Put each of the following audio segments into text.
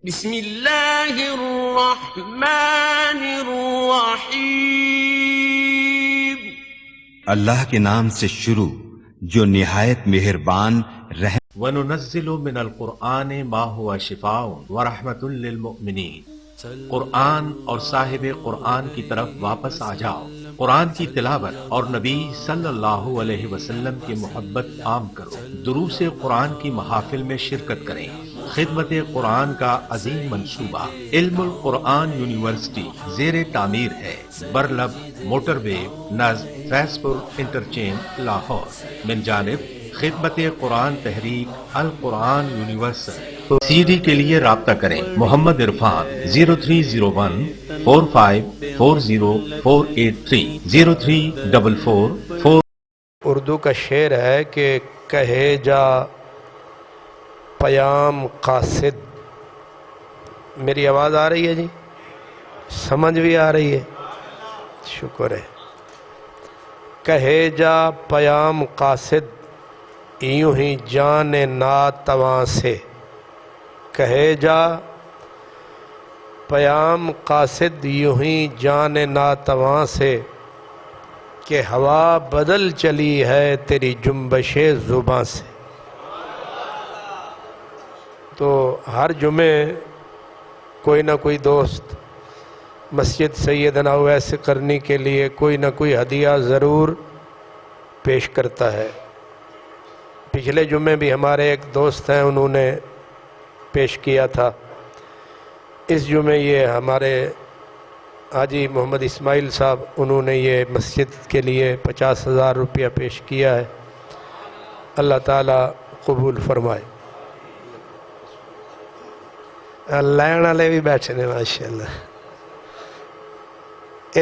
بسم اللہ الرحمن الرحیم. اللہ کے نام سے شروع جو نہایت مہربان رحم. وَنُنَزِّلُ مِنَ الْقُرْآنِ مَا هُوَ شِفَاءٌ وَرَحْمَةٌ لِّلْمُؤْمِنِينَ. قرآن اور صاحب قرآن کی طرف واپس آ جاؤ. قرآن کی تلاوت اور نبی صلی اللہ علیہ وسلم کی محبت عام کرو. دروس قرآن کی محافل میں شرکت کریں. خدمت قرآن کا عظیم منصوبہ علم القرآن یونیورسٹی زیر تعمیر ہے. برلب موٹر وے نزد فیض پور انٹرچینج لاہور. من جانب خدمت قرآن تحریک القرآن یونیورسل. سی ڈی کے لیے رابطہ کریں. محمد عرفان 030145404830 0344. اردو کا شعر ہے کہ کہے جا پیام قاصد. میری آواز آ رہی ہے جی؟ سمجھ بھی آ رہی ہے؟ شکر ہے. کہے جا پیام قاصد یوں ہی جان ناتواں سے. کہے جا پیام قاصد یوں ہی جان ناتواں سے کہ ہوا بدل چلی ہے تیری جنبش زباں سے. تو ہر جمعے کوئی نہ کوئی دوست مسجد سیدنا اویس کرنی کے لیے کوئی نہ کوئی ہدیہ ضرور پیش کرتا ہے. پچھلے جمعے بھی ہمارے ایک دوست ہیں، انہوں نے پیش کیا تھا. اس جمعے یہ ہمارے حاجی محمد اسماعیل صاحب، انہوں نے یہ مسجد کے لیے 50,000 روپیہ پیش کیا ہے. اللہ تعالیٰ قبول فرمائے. لین والے بھی بیٹھے نے ماشاءاللہ.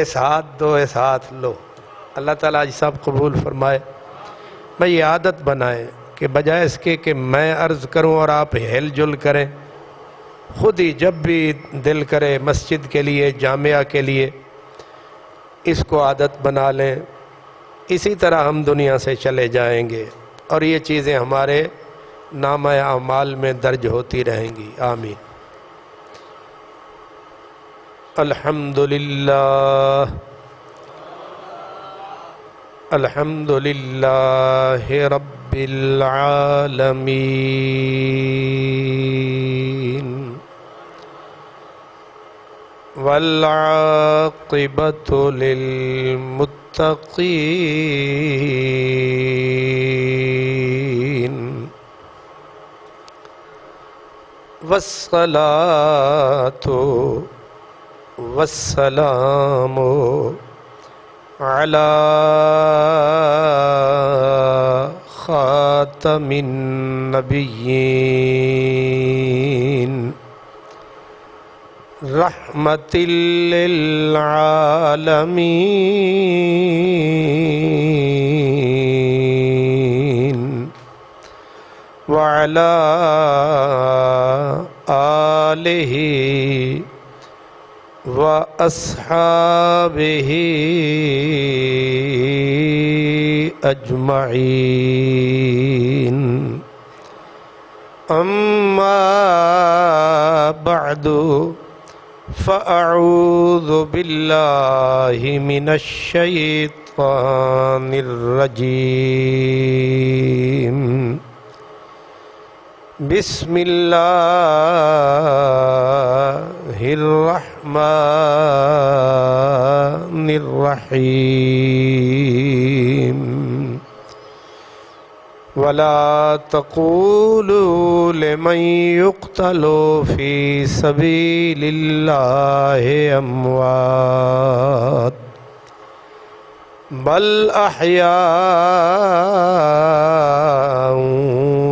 اس ہاتھ دو، اس ہاتھ لو. اللہ تعالیٰ آج صاحب قبول فرمائے. میں یہ عادت بنائیں کہ بجائے اس کے کہ میں عرض کروں اور آپ ہل جل کریں، خود ہی جب بھی دل کرے مسجد کے لیے، جامعہ کے لیے، اس کو عادت بنا لیں. اسی طرح ہم دنیا سے چلے جائیں گے اور یہ چیزیں ہمارے نامہ اعمال میں درج ہوتی رہیں گی. آمین. الحمدللہ الحمدللہ رب العالمین والعاقبۃ للمتقین والصلاۃ والسلام علی خاتم النبیین رحمت للعالمین وعلی آلہ وَأَصْحَابِهِ أَجْمَعِينَ. أَمَّا بَعْدُ فَأَعُوذُ بِاللَّهِ مِنَ الشَّيْطَانِ الرَّجِيمِ. بسم اللہ الرحمن الرحیم. ولا تقولوا لمن يقتل في سبيل الله أموات بل أحياء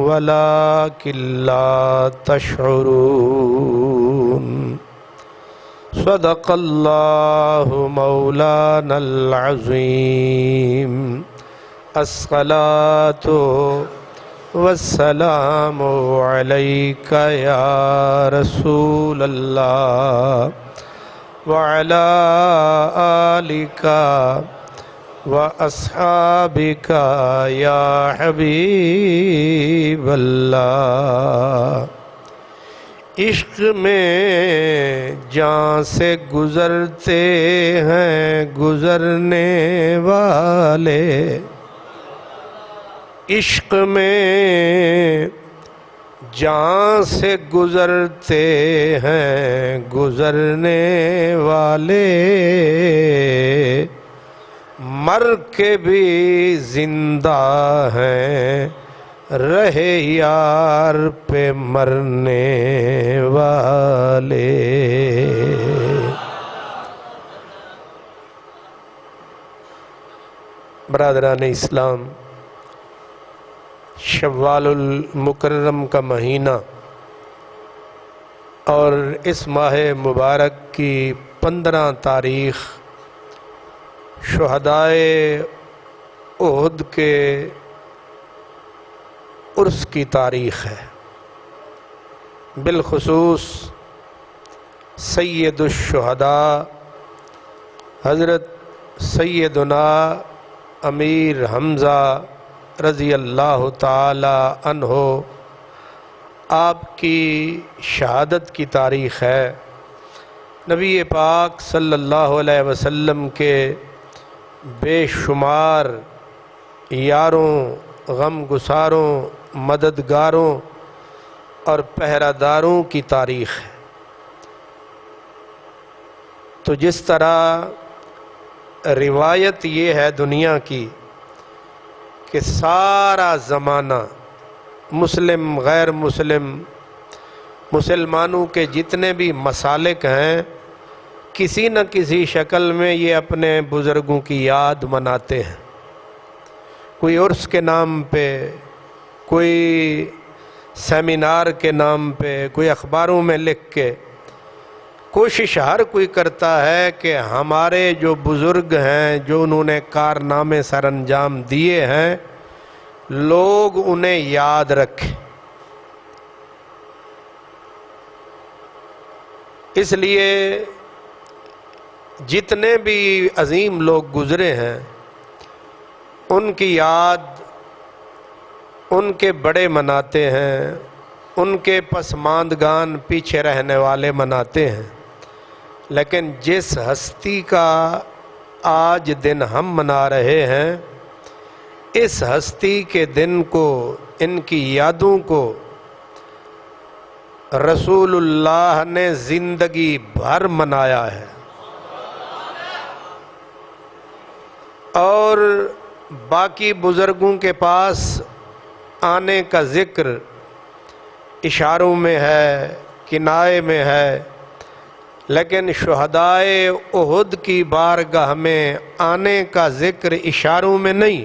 ولكن لا تشعرون. صدق الله مولانا العظيم. الصلاة والسلام عليك يا رسول الله وعلى آلك وَأَصْحَابِكَ يَا حَبِيبَ اللَّهِ عشق میں جان سے گزرتے ہیں گزرنے والے، عشق میں جان سے گزرتے ہیں گزرنے والے، مر کے بھی زندہ ہیں رہے یار پہ مرنے والے۔ برادران اسلام، شوال المکرم کا مہینہ اور اس ماہ مبارک کی 15 تاریخ شہدائے احد کے عرس کی تاریخ ہے۔ بالخصوص سید الشہداء حضرت سیدنا امیر حمزہ رضی اللہ تعالی عنہ آپ کی شہادت کی تاریخ ہے۔ نبی پاک صلی اللہ علیہ وسلم کے بے شمار یاروں، غم گساروں، مددگاروں اور پہرہ داروں کی تاریخ ہے۔ تو جس طرح روایت یہ ہے دنیا کی کہ سارا زمانہ مسلم غیر مسلم مسلمانوں کے جتنے بھی مسالک ہیں کسی نہ کسی شکل میں یہ اپنے بزرگوں کی یاد مناتے ہیں، کوئی عرس کے نام پہ، کوئی سیمینار کے نام پہ، کوئی اخباروں میں لکھ کے۔ کوشش ہر کوئی کرتا ہے کہ ہمارے جو بزرگ ہیں، جو انہوں نے کارنامے سر انجام دیے ہیں، لوگ انہیں یاد رکھیں۔ اس لیے جتنے بھی عظیم لوگ گزرے ہیں ان کی یاد ان کے بڑے مناتے ہیں، ان کے پسماندگان پیچھے رہنے والے مناتے ہیں، لیکن جس ہستی کا آج دن ہم منا رہے ہیں، اس ہستی کے دن کو، ان کی یادوں کو رسول اللہ نے زندگی بھر منایا ہے، اور باقی بزرگوں کے پاس آنے کا ذکر اشاروں میں ہے، کنائے میں ہے، لیکن شہدائے احد کی بارگاہ میں آنے کا ذکر اشاروں میں نہیں۔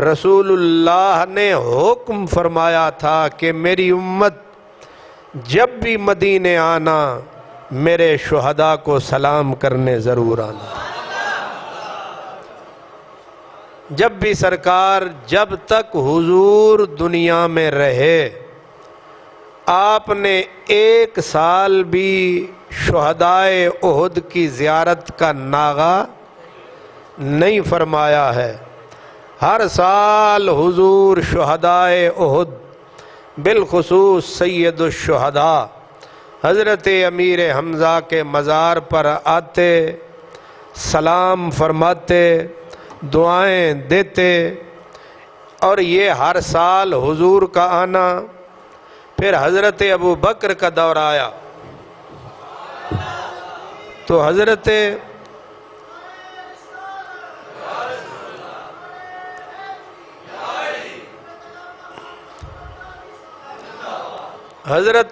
رسول اللہ نے حکم فرمایا تھا کہ میری امت جب بھی مدینے آنا میرے شہداء کو سلام کرنے ضرور آنا۔ جب بھی سرکار، جب تک حضور دنیا میں رہے، آپ نے 1 سال بھی شہدائے احد کی زیارت کا ناغہ نہیں فرمایا ہے۔ ہر سال حضور شہدائے احد، بالخصوص سید الشہداء حضرت امیر حمزہ کے مزار پر آتے، سلام فرماتے، دعائیں دیتے، اور یہ ہر سال حضور کا آنا۔ پھر حضرت ابو بکر کا دور آیا تو حضرت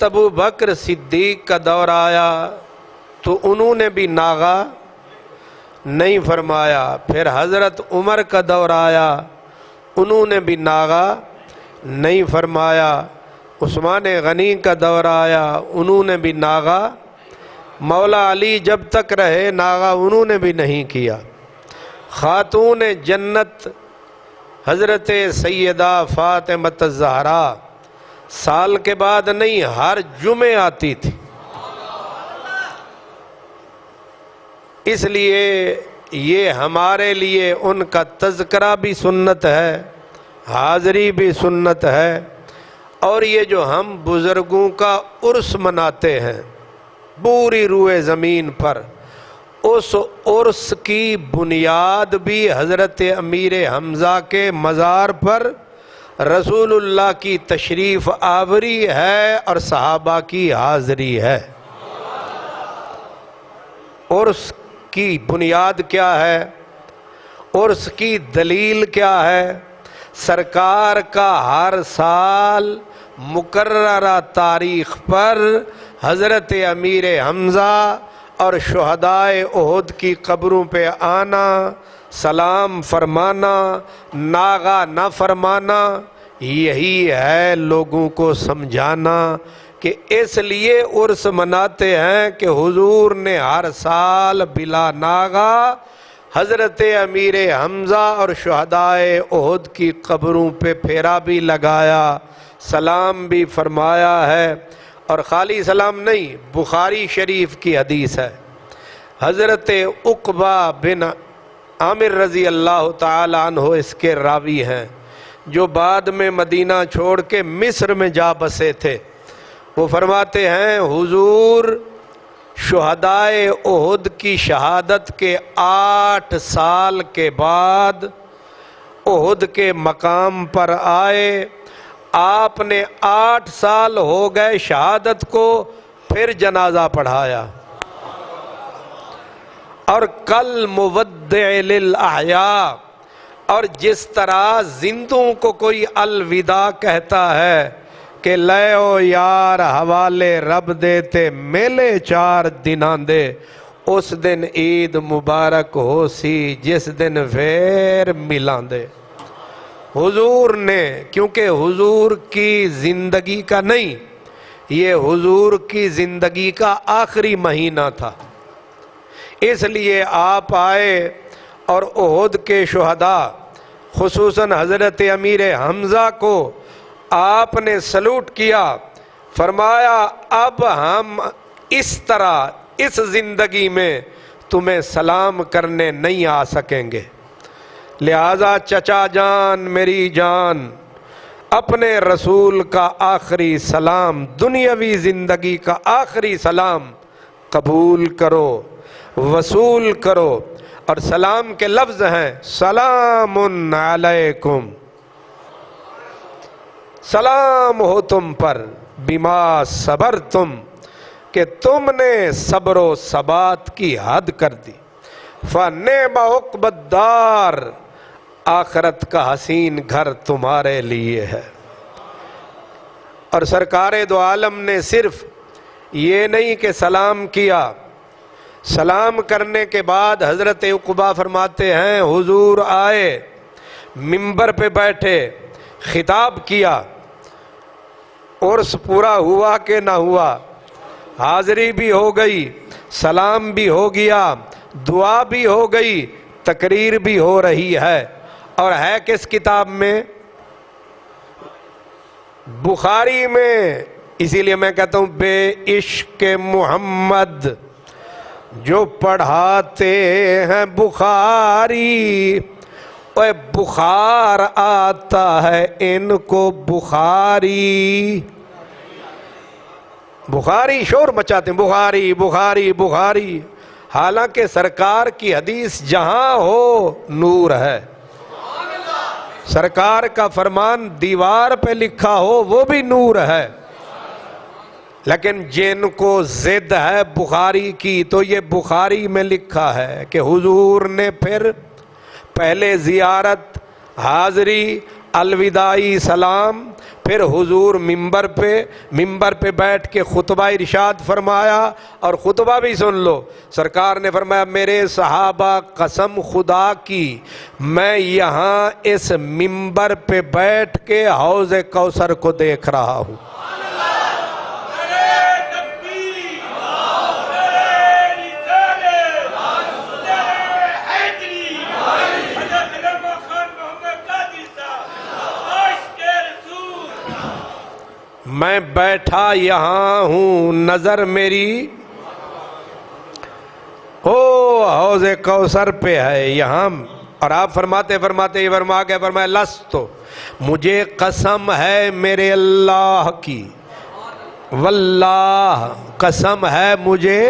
ابو بکر صدیق کا دور آیا تو انہوں نے بھی ناغہ نہیں فرمایا۔ پھر حضرت عمر کا دور آیا، انہوں نے بھی ناغہ نہیں فرمایا۔ عثمان غنی کا دور آیا، انہوں نے بھی ناغہ، مولا علی جب تک رہے ناغہ انہوں نے بھی نہیں کیا۔ خاتون جنت حضرت سیدہ فاطمہ الزہرا سال کے بعد نہیں، ہر جمعے آتی تھی۔ اس لیے یہ ہمارے لیے ان کا تذکرہ بھی سنت ہے، حاضری بھی سنت ہے۔ اور یہ جو ہم بزرگوں کا عرس مناتے ہیں پوری روئے زمین پر، اس عرس کی بنیاد بھی حضرت امیر حمزہ کے مزار پر رسول اللہ کی تشریف آوری ہے اور صحابہ کی حاضری ہے۔ عرس کی بنیاد کیا ہے؟ عرس کی دلیل کیا ہے؟ سرکار کا ہر سال مقررہ تاریخ پر حضرت امیر حمزہ اور شہدائے احد کی قبروں پہ آنا، سلام فرمانا، ناغہ نہ فرمانا، یہی ہے لوگوں کو سمجھانا کہ اس لیے عرس مناتے ہیں کہ حضور نے ہر سال بلا ناغہ حضرت امیر حمزہ اور شہدائے احد کی قبروں پہ پھیرا بھی لگایا، سلام بھی فرمایا ہے۔ اور خالی سلام نہیں، بخاری شریف کی حدیث ہے، حضرت عقبہ بن عامر رضی اللہ تعالی عنہ اس کے راوی ہیں، جو بعد میں مدینہ چھوڑ کے مصر میں جا بسے تھے۔ وہ فرماتے ہیں حضور شہدائے احد کی شہادت کے 8 سال کے بعد احد کے مقام پر آئے، آپ نے 8 سال ہو گئے شہادت کو، پھر جنازہ پڑھایا، اور کل مودع للاحیاء، اور جس طرح زندوں کو کوئی الوداع کہتا ہے کہ لے او یار حوالے رب دے تے میلے 4 دناں دے، اس دن عید مبارک ہو سی جس دن ویر ملان دے۔ حضور نے، کیونکہ حضور کی زندگی کا نہیں، یہ حضور کی زندگی کا آخری مہینہ تھا، اس لیے آپ آئے اور احد کے شہداء خصوصاً حضرت امیر حمزہ کو آپ نے سلوٹ کیا، فرمایا اب ہم اس طرح اس زندگی میں تمہیں سلام کرنے نہیں آ سکیں گے، لہذا چچا جان میری جان اپنے رسول کا آخری سلام، دنیاوی زندگی کا آخری سلام قبول کرو، وصول کرو۔ اور سلام کے لفظ ہیں سلام علیکم، سلام ہو تم پر، بما صبرتم، کہ تم نے صبر و ثبات کی حد کر دی، فنعم عقبی الدار، آخرت کا حسین گھر تمہارے لیے ہے۔ اور سرکار دو عالم نے صرف یہ نہیں کہ سلام کیا، سلام کرنے کے بعد حضرت عقبہ فرماتے ہیں حضور آئے، منبر پہ بیٹھے، خطاب کیا، عرس پورا ہوا کہ نہ ہوا، حاضری بھی ہو گئی، سلام بھی ہو گیا، دعا بھی ہو گئی، تقریر بھی ہو رہی ہے، اور ہے کس کتاب میں؟ بخاری میں۔ اسی لیے میں کہتا ہوں بے عشق محمد جو پڑھاتے ہیں بخاری، اوے بخار آتا ہے ان کو بخاری، بخاری شور مچاتے ہیں، بخاری بخاری بخاری، حالانکہ سرکار کی حدیث جہاں ہو نور ہے، سرکار کا فرمان دیوار پہ لکھا ہو وہ بھی نور ہے، لیکن جن کو ضد ہے بخاری کی تو یہ بخاری میں لکھا ہے کہ حضور نے پھر پہلے زیارت، حاضری، الوداعی سلام، پھر حضور منبر پہ بیٹھ کے خطبہ ارشاد فرمایا، اور خطبہ بھی سن لو، سرکار نے فرمایا میرے صحابہ قسم خدا کی میں یہاں اس منبر پہ بیٹھ کے حوض کوثر کو دیکھ رہا ہوں۔ میں بیٹھا یہاں ہوں، نظر میری حوض کوثر پہ ہے، یہاں اور آپ فرماتے یہ فرما کے فرمایا لستو، مجھے قسم ہے میرے اللہ کی، واللہ قسم ہے مجھے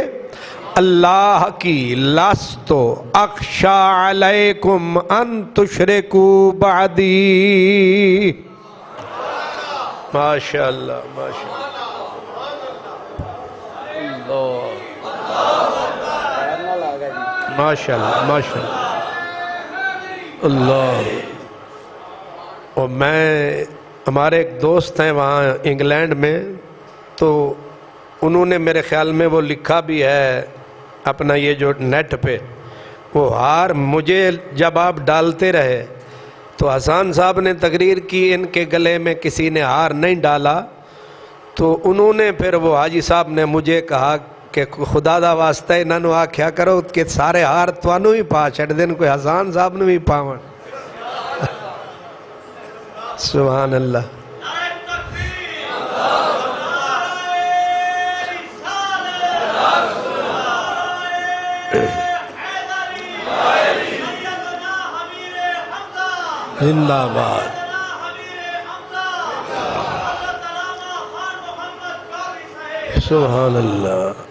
اللہ کی، لستو اخشا علیکم ان تشرکوا بعدی۔ ماشاء اللہ ماشاء اللہ، ماشاء اللہ ماشاء اللہ اللہ۔ اور ہمارے ایک دوست ہیں وہاں انگلینڈ میں، تو انہوں نے میرے خیال میں وہ لکھا بھی ہے اپنا یہ جو نیٹ پہ، وہ ہار مجھے جب آپ ڈالتے رہے تو حسان صاحب نے تقریر کی ان کے گلے میں کسی نے ہار نہیں ڈالا، تو انہوں نے پھر وہ حاجی صاحب نے مجھے کہا کہ خدا دا واسطہ انہاں نوں آکھیا کرو کہ سارے ہار تانوں ہی پا چھڑ دین، کوئی حسان صاحب نوں ہی پاون۔ سبحان اللہ۔ زندہ باد۔ سبحان اللہ،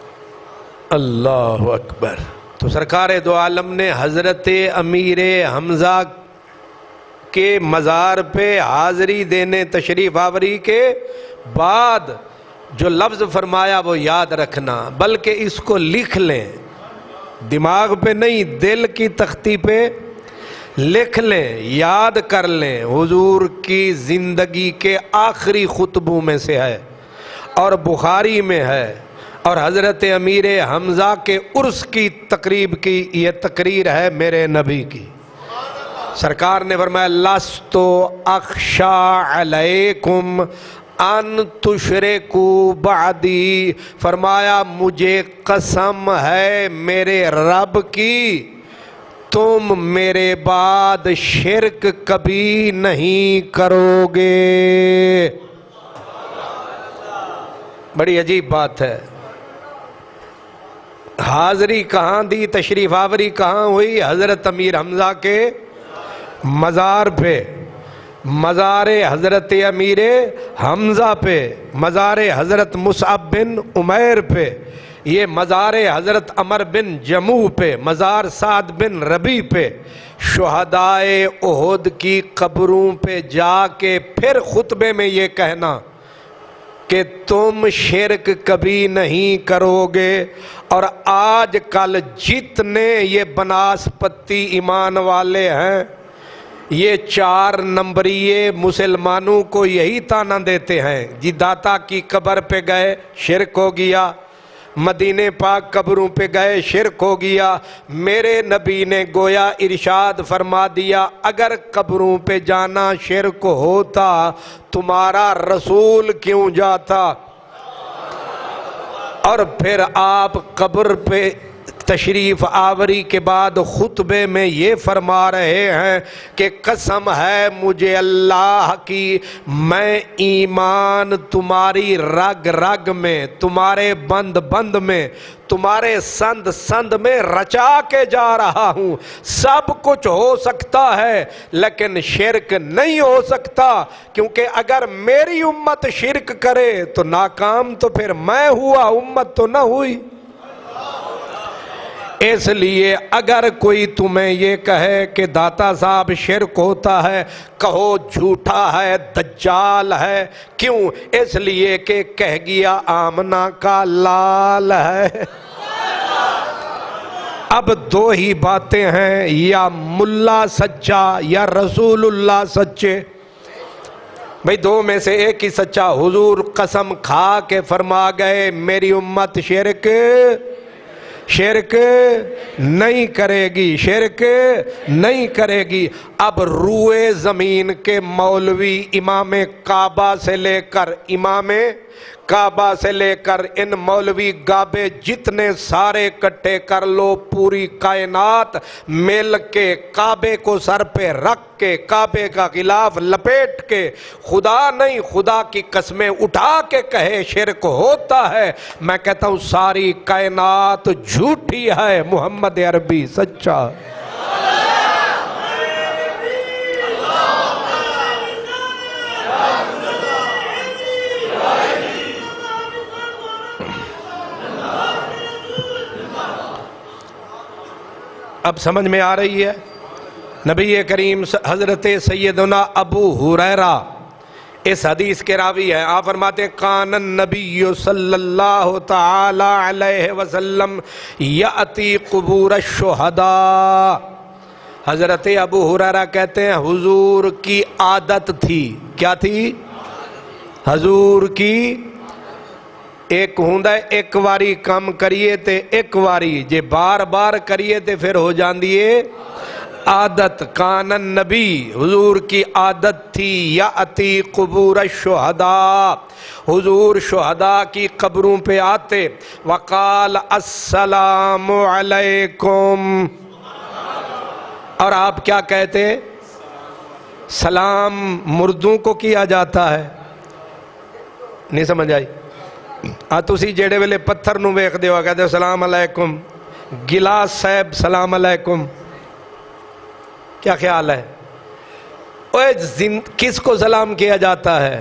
اللہ اکبر۔ تو سرکار دو عالم نے حضرت امیر حمزہ کے مزار پہ حاضری دینے تشریف آوری کے بعد جو لفظ فرمایا وہ یاد رکھنا، بلکہ اس کو لکھ لیں، دماغ پہ نہیں دل کی تختی پہ لکھ لیں، یاد کر لیں۔ حضور کی زندگی کے آخری خطبوں میں سے ہے اور بخاری میں ہے، اور حضرت امیر حمزہ کے عرس کی تقریب کی یہ تقریر ہے میرے نبی کی۔ سرکار نے فرمایا لستو اخشا علیکم ان تشرکوا بعدی، فرمایا مجھے قسم ہے میرے رب کی تم میرے بعد شرک کبھی نہیں کرو گے۔ بڑی عجیب بات ہے۔ حاضری کہاں دی، تشریف آوری کہاں ہوئی؟ حضرت امیر حمزہ کے مزار پہ، مزار حضرت امیر حمزہ پہ، مزار حضرت مصعب بن عمیر پہ، یہ مزار حضرت عمر بن جموح پہ، مزار سعد بن ربیع پہ، شہدائے احد کی قبروں پہ جا کے پھر خطبے میں یہ کہنا کہ تم شرک کبھی نہیں کرو گے۔ اور آج کل جتنے یہ بناسپتی ایمان والے ہیں، یہ 4 نمبریے مسلمانوں کو یہی تانا دیتے ہیں جی داتا کی قبر پہ گئے شرک ہو گیا، مدینے پاک قبروں پہ گئے شرک ہو گیا۔ میرے نبی نے گویا ارشاد فرما دیا اگر قبروں پہ جانا شرک ہوتا تمہارا رسول کیوں جاتا؟ اور پھر آپ قبر پہ تشریف آوری کے بعد خطبے میں یہ فرما رہے ہیں کہ قسم ہے مجھے اللہ کی، میں ایمان تمہاری رگ رگ میں، تمہارے بند بند میں، تمہارے سند سند میں رچا کے جا رہا ہوں۔ سب کچھ ہو سکتا ہے لیکن شرک نہیں ہو سکتا، کیونکہ اگر میری امت شرک کرے تو ناکام تو پھر میں ہوا، امت تو نہ ہوئی۔ اس لیے اگر کوئی تمہیں یہ کہے کہ داتا صاحب شرک ہوتا ہے، کہو جھوٹا ہے، دجال ہے۔ کیوں؟ اس لیے کہ کہہ گیا آمنہ کا لال ہے۔ اب 2 ہی باتیں ہیں، یا ملا سچا یا رسول اللہ سچے۔ بھئی 2 میں سے ایک ہی سچا۔ حضور قسم کھا کے فرما گئے میری امت شرک نہیں کرے گی، شرک نہیں کرے گی۔ اب روئے زمین کے مولوی امام کعبہ سے لے کر ان مولوی گابے جتنے سارے کٹھے کر لو، پوری کائنات مل کے کعبے کو سر پہ رکھ کے کعبے کا غلاف لپیٹ کے خدا نہیں خدا کی قسمیں اٹھا کے کہے شرک ہوتا ہے، میں کہتا ہوں ساری کائنات جھوٹی ہے، محمد عربی سچا۔ اب سمجھ میں آ رہی ہے؟ نبی کریم حضرت سیدنا ابو ہریرہ اس حدیث کے راوی ہیں. آپ فرماتے ہیں کان النبی صلی اللہ تعالی علیہ وسلم یأتی قبور الشہداء. حضرت ابو ہریرہ کہتے ہیں حضور کی عادت تھی. کیا تھی؟ حضور کی ایک ہوندا ہے ایک واری کم کریے تے ایک واری جے بار بار کریے تے پھر ہو جاندی ہے عادت. کان النبی حضور کی عادت تھی یأتی قبور الشہداء حضور شہداء کی قبروں پہ آتے وقال السلام علیکم اور آپ کیا کہتے؟ سلام مردوں کو کیا جاتا ہے. نہیں سمجھ آئی؟ تسی جیڑے ویلے پتھر نو ویکھ دیو کہتے سلام علیکم. گلاس صاحب سلام علیکم. کیا خیال ہے؟ کس کو سلام کیا جاتا ہے؟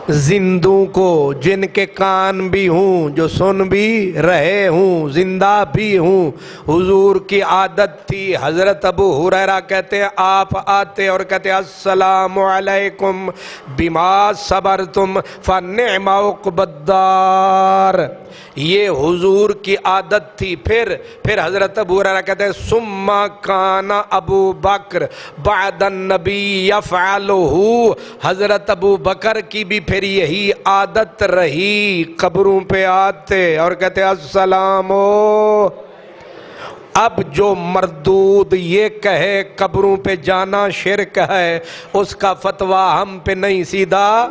زندوں کو، جن کے کان بھی ہوں، جو سن بھی رہے ہوں، زندہ بھی ہوں. حضور کی عادت تھی. حضرت ابو ہریرہ کہتے ہیں آپ آتے اور کہتے السلام علیکم بما صبرتم فنعم عقبی الدار. یہ حضور کی عادت تھی. پھر حضرت ابو ہریرہ کہتے ہیں ثم کان ابو بکر بعد النبی یفعلہ. حضرت ابو بکر کی بھی پھر یہی عادت رہی. قبروں پہ آتے اور کہتے السلام. اب جو مردود یہ کہے قبروں پہ جانا شرک ہے اس کا فتویٰ ہم پہ نہیں، سیدھا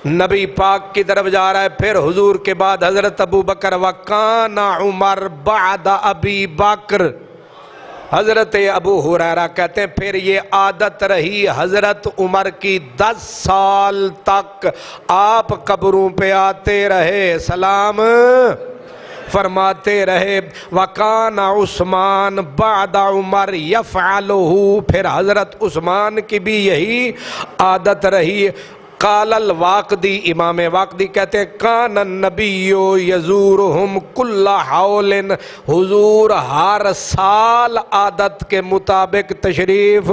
نبی پاک کی طرف جا رہا ہے. پھر حضور کے بعد حضرت ابو بکر وکان عمر بعد ابی بکر. حضرت ابو ہریرہ کہتے ہیں پھر یہ عادت رہی حضرت عمر کی 10 سال تک. آپ قبروں پہ آتے رہے، سلام فرماتے رہے. وکان عثمان بعد عمر یفعلہ. پھر حضرت عثمان کی بھی یہی عادت رہی. قال الواقدی، امام واقدی کہتے ہیں کان النبی یزورہم کل حول. حضور ہر سال عادت کے مطابق تشریف،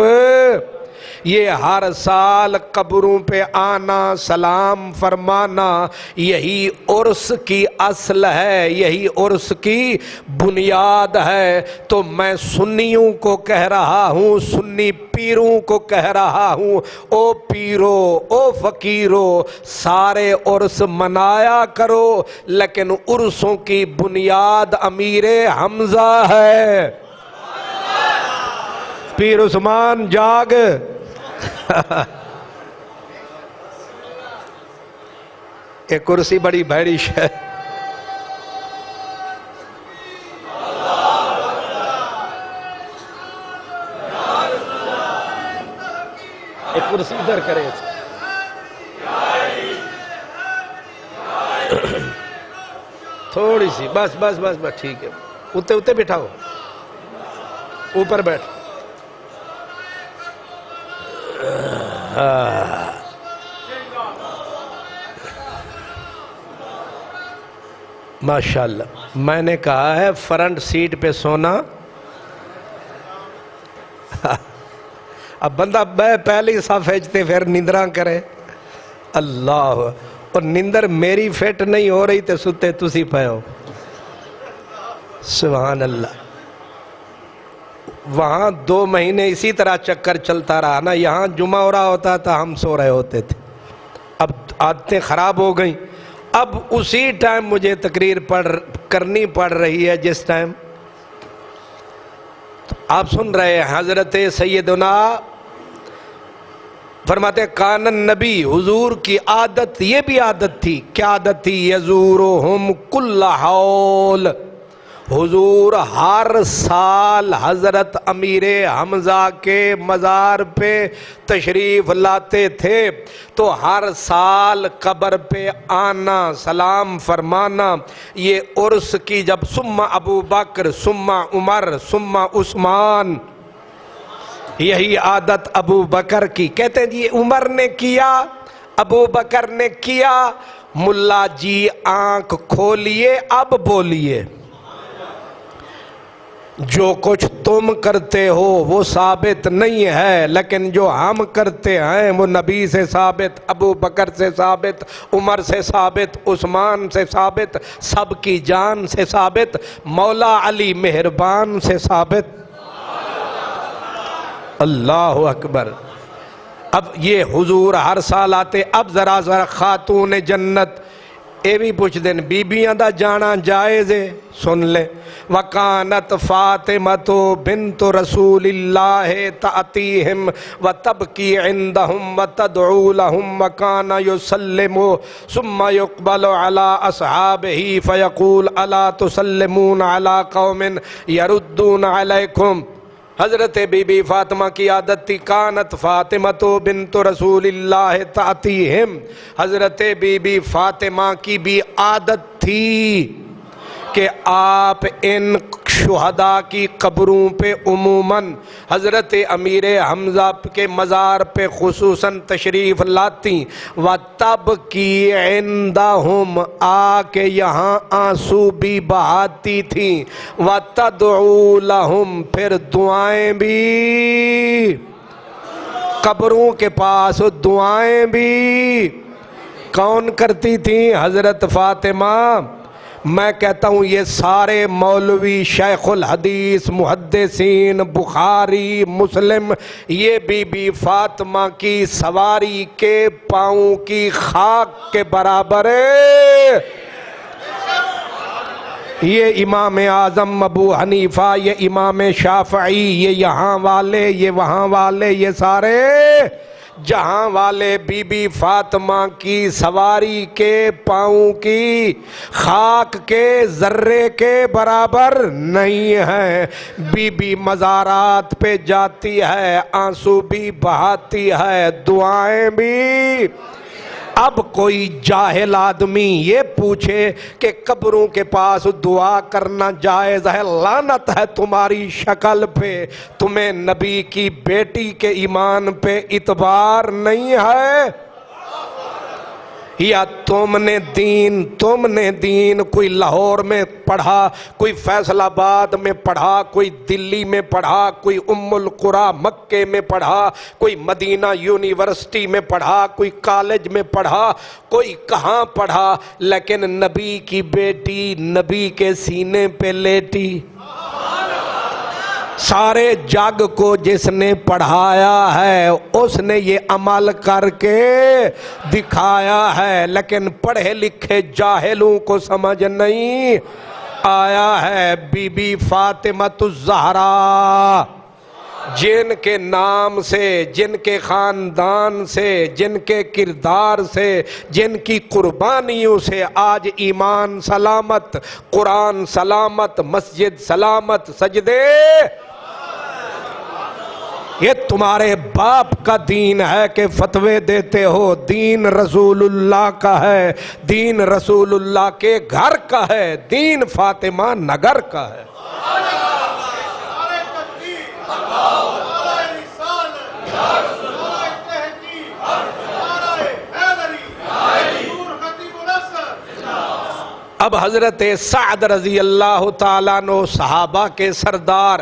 یہ ہر سال قبروں پہ آنا سلام فرمانا یہی عرس کی اصل ہے، یہی عرس کی بنیاد ہے. تو میں سنیوں کو کہہ رہا ہوں، سنی پیروں کو کہہ رہا ہوں، او پیرو او فقیرو سارے عرس منایا کرو، لیکن عرسوں کی بنیاد امیر حمزہ ہے. پیر عثمان جاگ. ایک کرسی بڑی بھیڑی ہے. ایک کرسی ادھر کرے. تھوڑی سی بس بس بس بس ٹھیک ہے. اتے اتے بٹھاؤ، اوپر بیٹھ. ماشاءاللہ. میں نے کہا ہے فرنٹ سیٹ پہ سونا. اب بندہ پہلی صف تے پھر نیندراں کرے. اللہ، اور نیندر میری فٹ نہیں ہو رہی تے ستے تسی پے ہو. سبحان اللہ. وہاں 2 مہینے اسی طرح چکر چلتا رہا نا. یہاں جمعہ ہو رہا ہوتا تھا، ہم سو رہے ہوتے تھے. اب عادتیں خراب ہو گئیں. اب اسی ٹائم مجھے تقریر کرنی پڑ رہی ہے جس ٹائم آپ سن رہے ہیں. حضرت سیدنا فرماتے ہیں کان النبی، حضور کی عادت، یہ بھی عادت تھی. کیا عادت تھی؟ یزورہم کل حول. حضور ہر سال حضرت امیر حمزہ کے مزار پہ تشریف لاتے تھے. تو ہر سال قبر پہ آنا سلام فرمانا یہ عرس کی. جب ثم ابو بکر ثم عمر ثم عثمان، یہی عادت ابو بکر کی. کہتے ہیں جی عمر نے کیا، ابو بکر نے کیا. ملا جی آنکھ کھولیے اب بولیے. جو کچھ تم کرتے ہو وہ ثابت نہیں ہے، لیکن جو ہم کرتے ہیں وہ نبی سے ثابت، ابو بکر سے ثابت، عمر سے ثابت، عثمان سے ثابت، سب کی جان سے ثابت، مولا علی مہربان سے ثابت۔ اللہ اکبر۔ اب یہ حضور ہر سال آتے، اب ذرا خاتون جنت اے بھی پوچھ دیں بیبیاں دا جانا جائز ہے، سن لیں۔ وَقَانَتْ فَاطِمَةُ بِنْتُ رَسُولِ اللَّهِ تَأْتِيهِمْ وَتَبْكِي عِنْدَهُمْ وَتَدْعُو لَهُمْ وَكَانَ يُسَلِّمُ ثُمَّ يُقْبَلُ عَلَىٰ أَصْحَابِهِ فَيَقُولُ أَلَا تُسَلِّمُونَ عَلَىٰ قَوْمٍ يَرُدُّونَ عَلَيْكُمْ۔ حضرت بی بی فاطمہ کی عادت تھی، کانت فاطمہ بنت رسول اللہ تأتیہم، حضرت بی بی فاطمہ کی بھی عادت تھی کہ آپ ان شہداء کی قبروں پہ عموماً حضرت امیر حمزہ کے مزار پہ خصوصاً تشریف لاتی، وَتَبْكِي عِنْدَهُمْ، آ کے یہاں آنسو بھی بہاتی تھیں، وَتَدْعُو لَهُمْ، پھر دعائیں بھی، قبروں کے پاس دعائیں بھی کون کرتی تھیں؟ حضرت فاطمہ۔ میں کہتا ہوں یہ سارے مولوی، شیخ الحدیث، محدثین، بخاری، مسلم، یہ بی بی فاطمہ کی سواری کے پاؤں کی خاک کے برابر ہے۔ یہ امام اعظم ابو حنیفہ، یہ امام شافعی، یہ یہاں والے، یہ وہاں والے، یہ سارے جہاں والے بی بی فاطمہ کی سواری کے پاؤں کی خاک کے ذرے کے برابر نہیں ہے۔ بی بی مزارات پہ جاتی ہے، آنسو بھی بہاتی ہے، دعائیں بھی۔ اب کوئی جاہل آدمی یہ پوچھے کہ قبروں کے پاس دعا کرنا جائز ہے، لعنت ہے تمہاری شکل پہ، تمہیں نبی کی بیٹی کے ایمان پہ اعتبار نہیں ہے؟ یا تم نے دین کوئی لاہور میں پڑھا، کوئی فیصل آباد میں پڑھا، کوئی دلی میں پڑھا، کوئی ام القریٰ مکے میں پڑھا، کوئی مدینہ یونیورسٹی میں پڑھا، کوئی کالج میں پڑھا، کوئی کہاں پڑھا، لیکن نبی کی بیٹی نبی کے سینے پہ لیٹی۔ سارے جگ کو جس نے پڑھایا ہے اس نے یہ عمل کر کے دکھایا ہے، لیکن پڑھے لکھے جاہلوں کو سمجھ نہیں آیا ہے۔ بی بی فاطمہ الزہرا، جن کے نام سے، جن کے خاندان سے، جن کے کردار سے، جن کی قربانیوں سے آج ایمان سلامت، قرآن سلامت، مسجد سلامت، سجدے، یہ تمہارے باپ کا دین ہے کہ فتوے دیتے ہو؟ دین رسول اللہ کا ہے، دین رسول اللہ کے گھر کا ہے، دین فاطمہ نگر کا ہے۔ اب حضرت سعد رضی اللہ تعالیٰ عنہ صحابہ کے سردار،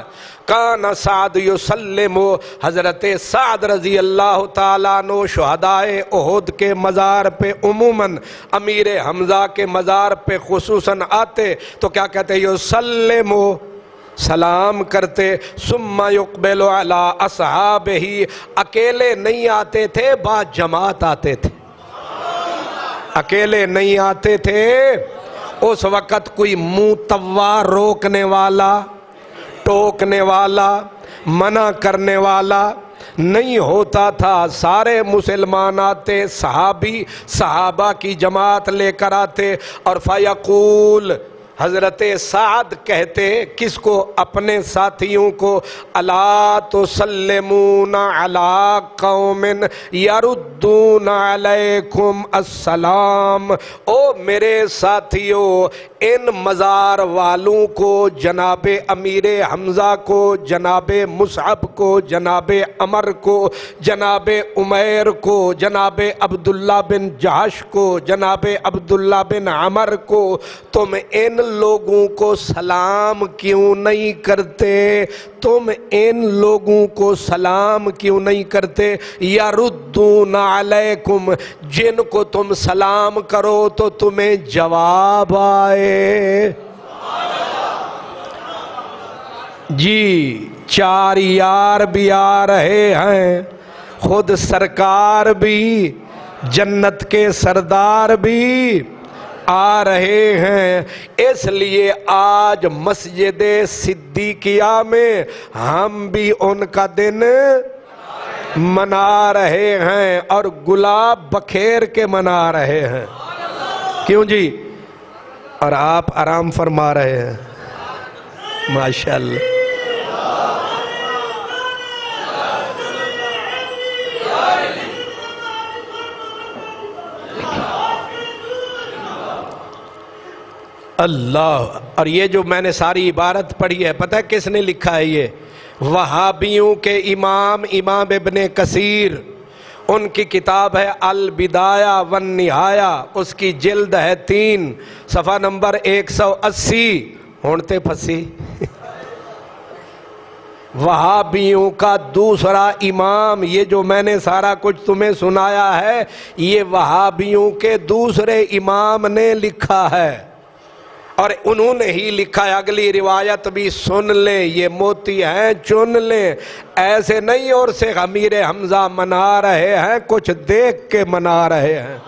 کان سعد یسلم، حضرت سعد رضی اللہ تعالیٰ عنہ شہدائے احد کے مزار پہ عموماً، امیر حمزہ کے مزار پہ خصوصاً آتے تو کیا کہتے؟ یسلم، سلام کرتے، ثم یقبل علی اصحابہ، اکیلے نہیں آتے تھے، با جماعت آتے تھے، اکیلے نہیں آتے تھے۔ اس وقت کوئی منہ توا روکنے والا، ٹوکنے والا، منع کرنے والا نہیں ہوتا تھا، سارے مسلمان آتے، صحابہ کی جماعت لے کر آتے، اور فیقول، حضرت سعد کہتے کس کو؟ اپنے ساتھیوں کو، الا تسلمون علی قوم یردون علیکم السلام، او میرے ساتھیوں، ان مزار والوں کو، جناب امیر حمزہ کو، جناب مصعب کو، جناب عمر کو، جناب عمیر کو، جناب عبداللہ بن جہش کو، جناب عبداللہ بن عمر کو، تم ان لوگوں کو سلام کیوں نہیں کرتے؟ تم ان لوگوں کو سلام کیوں نہیں کرتے؟ یردون علیکم، جن کو تم سلام کرو تو تمہیں جواب آئے۔ جی، چار یار بھی آ رہے ہیں، خود سرکار بھی، جنت کے سردار بھی آ رہے ہیں، اس لیے آج مسجد صدیقیہ میں ہم بھی ان کا دن منا رہے ہیں اور گلاب بکھیر کے منا رہے ہیں۔ کیوں جی؟ اور آپ آرام فرما رہے ہیں، ماشاءاللہ۔ اللہ، اور یہ جو میں نے ساری عبارت پڑھی ہے، پتہ ہے کس نے لکھا ہے؟ یہ وہابیوں کے امام ابن کثیر، ان کی کتاب ہے البدایہ والنہایہ، اس کی جلد ہے 3، صفحہ نمبر 180۔ ہونتے پھنسی وہابیوں کا دوسرا امام، یہ جو میں نے سارا کچھ تمہیں سنایا ہے، یہ وہابیوں کے دوسرے امام نے لکھا ہے، اور انہوں نے ہی لکھا ہے۔ اگلی روایت بھی سن لیں، یہ موتی ہیں چن لیں، ایسے نہیں اور سے امیر حمزہ منا رہے ہیں، کچھ دیکھ کے منا رہے ہیں۔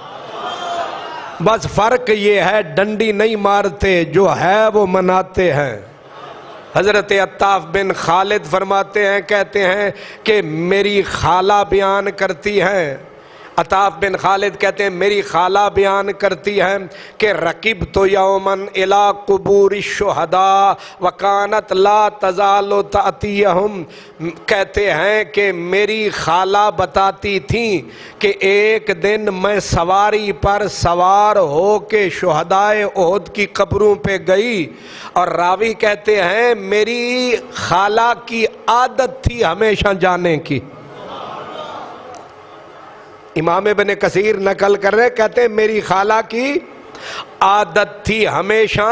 بس فرق یہ ہے ڈنڈی نہیں مارتے، جو ہے وہ مناتے ہیں۔ حضرت عطاف بن خالد فرماتے ہیں، کہتے ہیں کہ میری خالہ بیان کرتی ہیں، عطاف بن خالد کہتے ہیں میری خالہ بیان کرتی ہے کہ رکبت یومن الی قبور الشہداء وکانت لا تزال تأتیہم، کہتے ہیں کہ میری خالہ بتاتی تھیں کہ ایک دن میں سواری پر سوار ہو کے شہدائے احد کی قبروں پہ گئی، اور راوی کہتے ہیں میری خالہ کی عادت تھی ہمیشہ جانے کی۔ امام ابن کثیر نقل کر رہے، کہتے ہیں میری خالہ کی عادت تھی ہمیشہ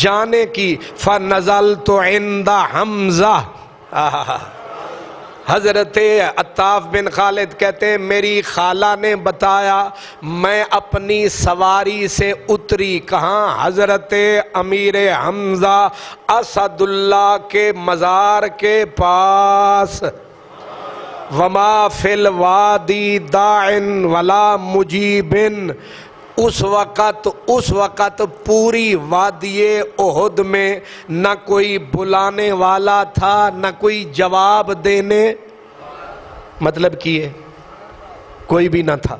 جانے کی۔ فَنَزَلْتُ عِنْدَ حَمْزَةَ، حضرت عطاف بن خالد کہتے ہیں میری خالہ نے بتایا، میں اپنی سواری سے اتری، کہاں؟ حضرت امیر حمزہ اسد اللہ کے مزار کے پاس۔ وما فی الوادی داعٍ ولا مجیب، اس وقت پوری وادی احد میں نہ کوئی بلانے والا تھا، نہ کوئی جواب دینے، مطلب کیے کوئی بھی نہ تھا،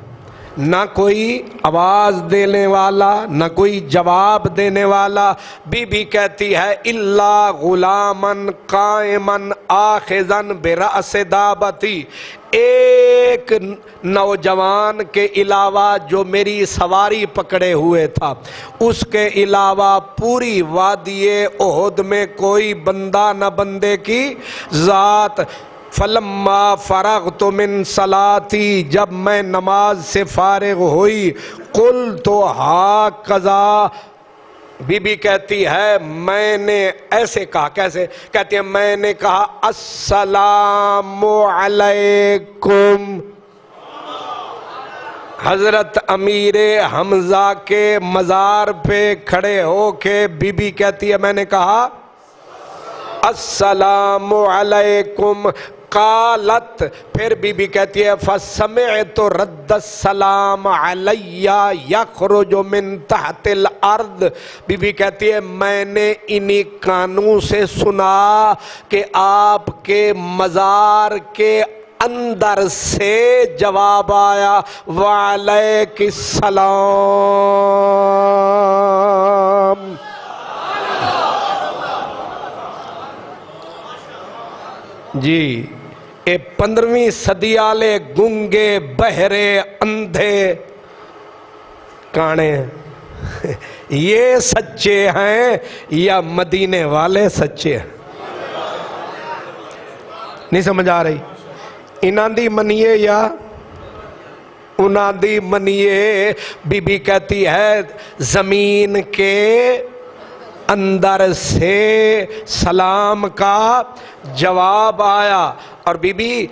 نہ کوئی آواز دینے والا، نہ کوئی جواب دینے والا۔ بی بی کہتی ہے الا غلاما قائما آخذا برأس دابتی، ایک نوجوان کے علاوہ جو میری سواری پکڑے ہوئے تھا، اس کے علاوہ پوری وادی احد میں کوئی بندہ نہ بندے کی ذات۔ فلما فرغت من صلاتی، جب میں نماز سے فارغ ہوئی، قلت ہاکذا، بی بی کہتی ہے میں نے ایسے کہا، کیسے؟ کہتی ہے میں نے کہا السلام علیکم۔ حضرت امیر حمزہ کے مزار پہ کھڑے ہو کے بی بی کہتی ہے میں نے کہا السلام علیکم۔ قالت، پھر بی بی کہتی ہے فسمعت رد السلام علی یخرج من تحت الارض، بی بی کہتی ہے میں نے انہی کانوں سے سنا کہ آپ کے مزار کے اندر سے جواب آیا وعلیک السلام۔ جی، اے 15ویں صدی والے گنگے بہرے اندھے کانے یہ سچے ہیں یا مدینے والے سچے ہیں؟ نہیں سمجھ آ رہی؟ انہاں دی منیے یا انہاں دی منیے؟ بی بی کہتی ہے زمین کے اندر سے سلام کا جواب آیا. اور بی بی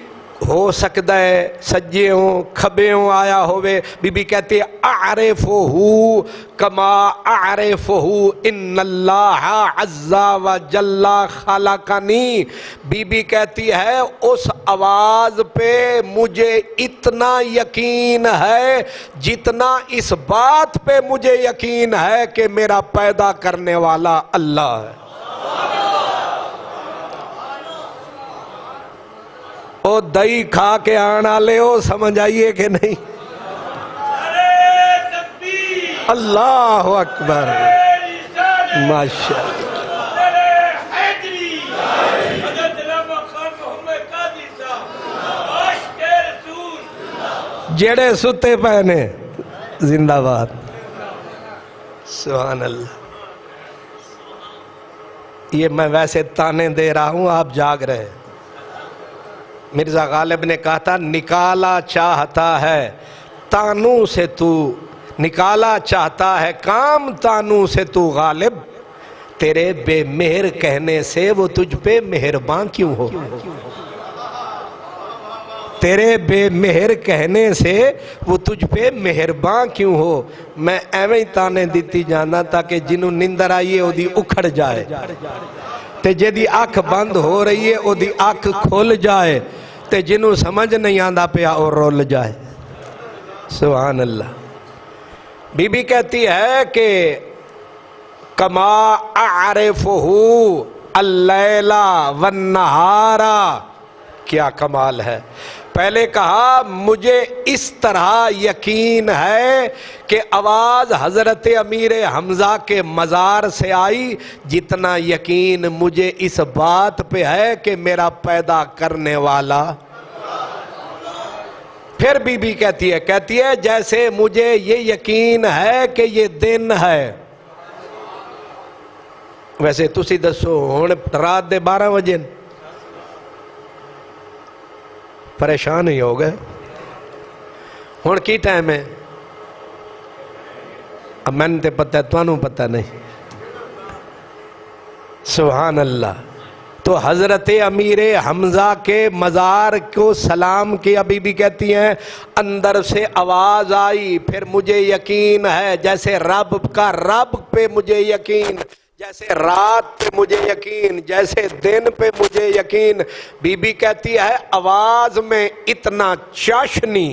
ہو سکتا ہے سجے ہوں کھبے ہوں آیا ہوئے. بی بی کہتی ہے اعرفہ کما اعرفہ ان اللہ عز و جل خلقنی. بی بی کہتی ہے اس آواز پہ مجھے اتنا یقین ہے جتنا اس بات پہ مجھے یقین ہے کہ میرا پیدا کرنے والا اللہ ہے. او دہی کھا کے آنا لے ہو سمجھ آئیے کہ نہیں. اللہ اکبر ماشاء جڑے ستے پہنے زندہ باد. سبحان اللہ. یہ میں ویسے تانے دے رہا ہوں آپ جاگ رہے. مرزا غالب نے کہا تھا نکالا چاہتا ہے تانوں سے تو نکالا چاہتا ہے کام تانوں سے تو غالب تیرے بے مہر کہنے سے وہ تجھ پہ مہربان کیوں ہو. تیرے بے مہر کہنے سے وہ تجھ پہ مہربان کیوں ہو. میں ایویں تانے دیتی جانا تاکہ جنہوں نندر آئیے وہ دی اکھڑ جائے تے جدی آنکھ بند ہو رہی ہے وہ دی آنکھ کھول جائے تے جنہوں سمجھ نہیں آندہ پیا اور رول جائے. سبحان اللہ. بی بی کہتی ہے کہ کما اعرفہ اللیل والنہار. کیا کمال ہے. پہلے کہا مجھے اس طرح یقین ہے کہ آواز حضرت امیر حمزہ کے مزار سے آئی جتنا یقین مجھے اس بات پہ ہے کہ میرا پیدا کرنے والا. پھر بی بی کہتی ہے جیسے مجھے یہ یقین ہے کہ یہ دن ہے. ویسے تسی دسو ہن رات دے 12 بجے پریشان ہی ہو گئے. ہن کی ٹائم ہے اب میں نے پتہ ہے تو انہوں پتہ نہیں. سبحان اللہ. تو حضرت امیر حمزہ کے مزار کو سلام کیا. بی بی کہتی ہیں اندر سے آواز آئی پھر مجھے یقین ہے جیسے رب کا رب پہ مجھے یقین جیسے رات پہ مجھے یقین جیسے دن پہ مجھے یقین. بی بی کہتی ہے آواز میں اتنا چاشنی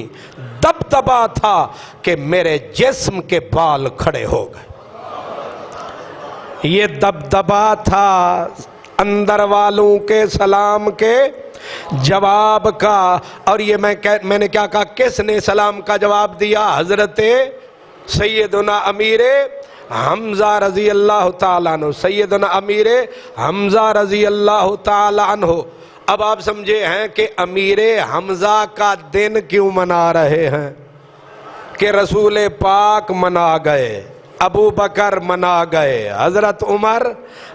دبدبا تھا کہ میرے جسم کے بال کھڑے ہو گئے. یہ دبدبا تھا اندر والوں کے سلام کے جواب کا. اور یہ میں نے کیا کہا کس نے سلام کا جواب دیا. حضرت سیدنا امیر حمزہ رضی اللہ تعالیٰ عنہ. سیدنا امیر حمزہ رضی اللہ تعالیٰ عنہ. اب آپ سمجھے ہیں کہ امیر حمزہ کا دن کیوں منا رہے ہیں کہ رسول پاک منا گئے, ابو بکر منا گئے, حضرت عمر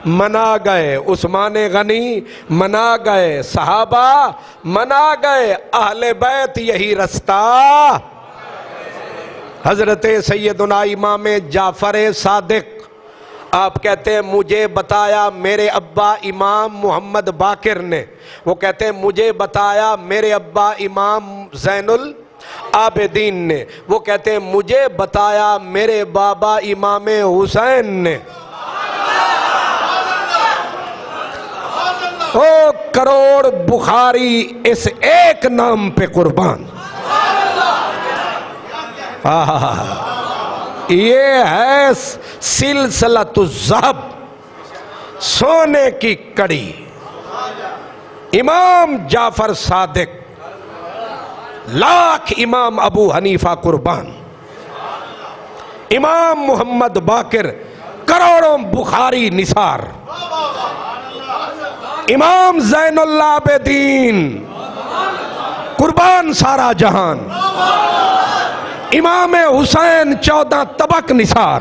منا گئے, عثمان غنی منا گئے, صحابہ منا گئے, اہل بیت یہی رستہ. حضرت سیدنا امام جعفر صادق آپ کہتے ہیں مجھے بتایا میرے ابا امام محمد باقر نے. وہ کہتے ہیں مجھے بتایا میرے ابا امام زین العابدین نے. وہ کہتے ہیں مجھے بتایا میرے بابا امام حسین نے. او کروڑ بخاری اس ایک نام پہ قربان. یہ ہے سلسلۃ الذہب, سونے کی کڑی. امام جعفر صادق, لاکھ امام ابو حنیفہ قربان, امام محمد باقر کروڑوں بخاری نثار, امام زین العابدین قربان سارا جہان, امام حسین 14 طبق نثار.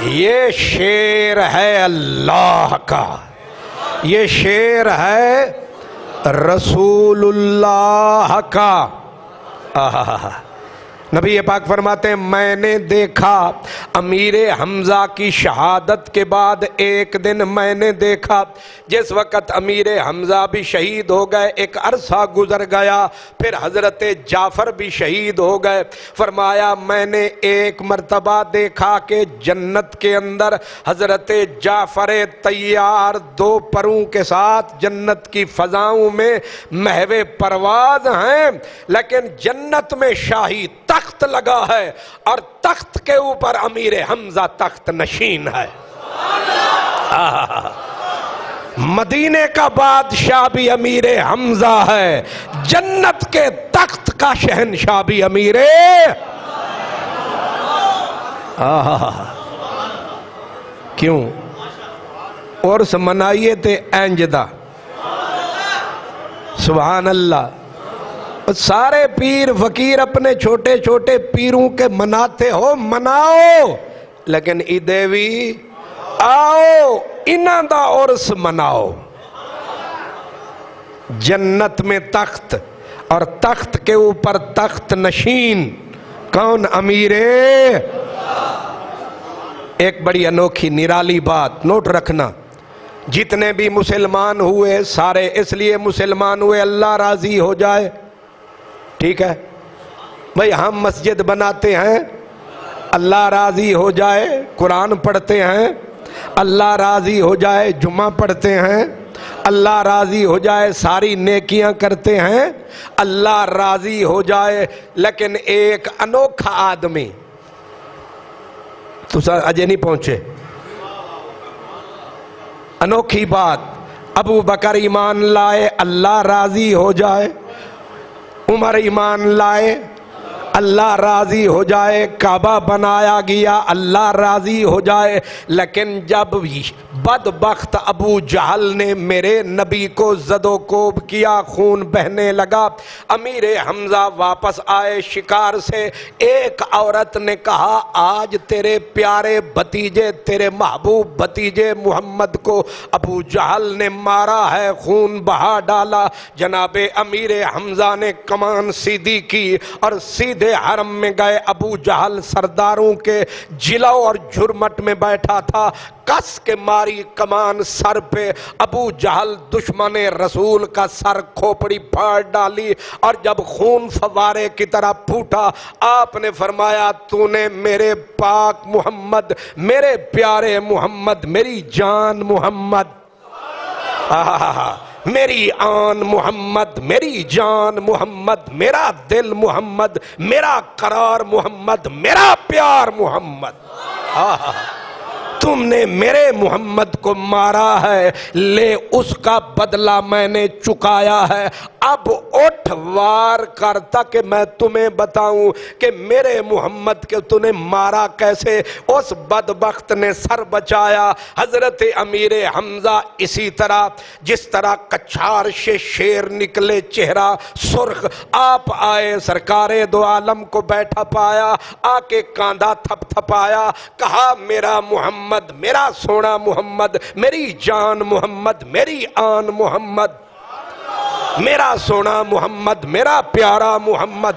یہ شعر ہے اللہ کا، یہ شعر ہے رسول اللہ کا۔ نبی پاک فرماتے ہیں میں نے دیکھا امیر حمزہ کی شہادت کے بعد ایک دن میں نے دیکھا جس وقت امیر حمزہ بھی شہید ہو گئے، ایک عرصہ گزر گیا، پھر حضرت جعفر بھی شہید ہو گئے۔ فرمایا میں نے ایک مرتبہ دیکھا کہ جنت کے اندر حضرت جعفر طیار دو پروں کے ساتھ جنت کی فضاؤں میں محو پرواز ہیں، لیکن جنت میں شاہی تخت لگا ہے اور تخت کے اوپر امیر حمزہ تخت نشین ہے۔ مدینے کا بادشاہ بھی امیر حمزہ ہے، جنت کے تخت کا شہنشاہ بھی امیر کیوں؟ عرس منائیے تے اینجدہ، سبحان اللہ۔ سارے پیر فقیر اپنے چھوٹے چھوٹے پیروں کے مناتے ہو، مناؤ، لیکن ایدیوی آؤ انہاں دا عرس مناؤ۔ جنت میں تخت اور تخت کے اوپر تخت نشین کون؟ امیر۔ ایک بڑی انوکھی نرالی بات نوٹ رکھنا، جتنے بھی مسلمان ہوئے سارے اس لیے مسلمان ہوئے اللہ راضی ہو جائے، ٹھیک ہے بھئی؟ ہم مسجد بناتے ہیں اللہ راضی ہو جائے، قرآن پڑھتے ہیں اللہ راضی ہو جائے، جمعہ پڑھتے ہیں اللہ راضی ہو جائے، ساری نیکیاں کرتے ہیں اللہ راضی ہو جائے، لیکن ایک انوکھا آدمی تو سر اجے نہیں پہنچے، انوکھی بات، ابو بکر ایمان لائے اللہ راضی ہو جائے، عمر ایمان لائے اللہ راضی ہو جائے، کعبہ بنایا گیا اللہ راضی ہو جائے، لیکن جب بدبخت ابو جہل نے میرے نبی کو زد و کوب کیا، خون بہنے لگا، امیر حمزہ واپس آئے شکار سے، ایک عورت نے کہا آج تیرے پیارے بھتیجے تیرے محبوب بھتیجے محمد کو ابو جہل نے مارا ہے، خون بہا ڈالا۔ جناب امیر حمزہ نے کمان سیدھی کی اور سیدھے حرم میں گئے، ابو جہل سرداروں کے جلو اور جھرمٹ میں بیٹھا تھا، کس کے ماری کمان سر پہ، ابو جہل دشمن رسول کا سر کھوپڑی پھاڑ ڈالی، اور جب خون فوارے کی طرح پھوٹا آپ نے فرمایا تو نے میرے پاک محمد، میرے پیارے محمد، میری جان محمد، میری آن محمد، میری جان محمد، میرا دل محمد، میرا قرار محمد، میرا پیار محمد، تم نے میرے محمد کو مارا ہے، لے اس کا بدلہ میں نے چکایا ہے، اب اٹھ وار کر تک میں تمہیں بتاؤں کہ میرے محمد کے تو نے مارا کیسے۔ اس بدبخت نے سر بچایا۔ حضرت امیر حمزہ اسی طرح جس طرح کچھار سے شیر نکلے چہرہ سرخ، آپ آئے سرکار دو عالم کو بیٹھا پایا، آ کے کاندھا تھپ تھپایا، کہا میرا محمد، میرا سونا محمد، میری جان محمد، میری آن محمد، میرا سونا محمد، میرا پیارا محمد،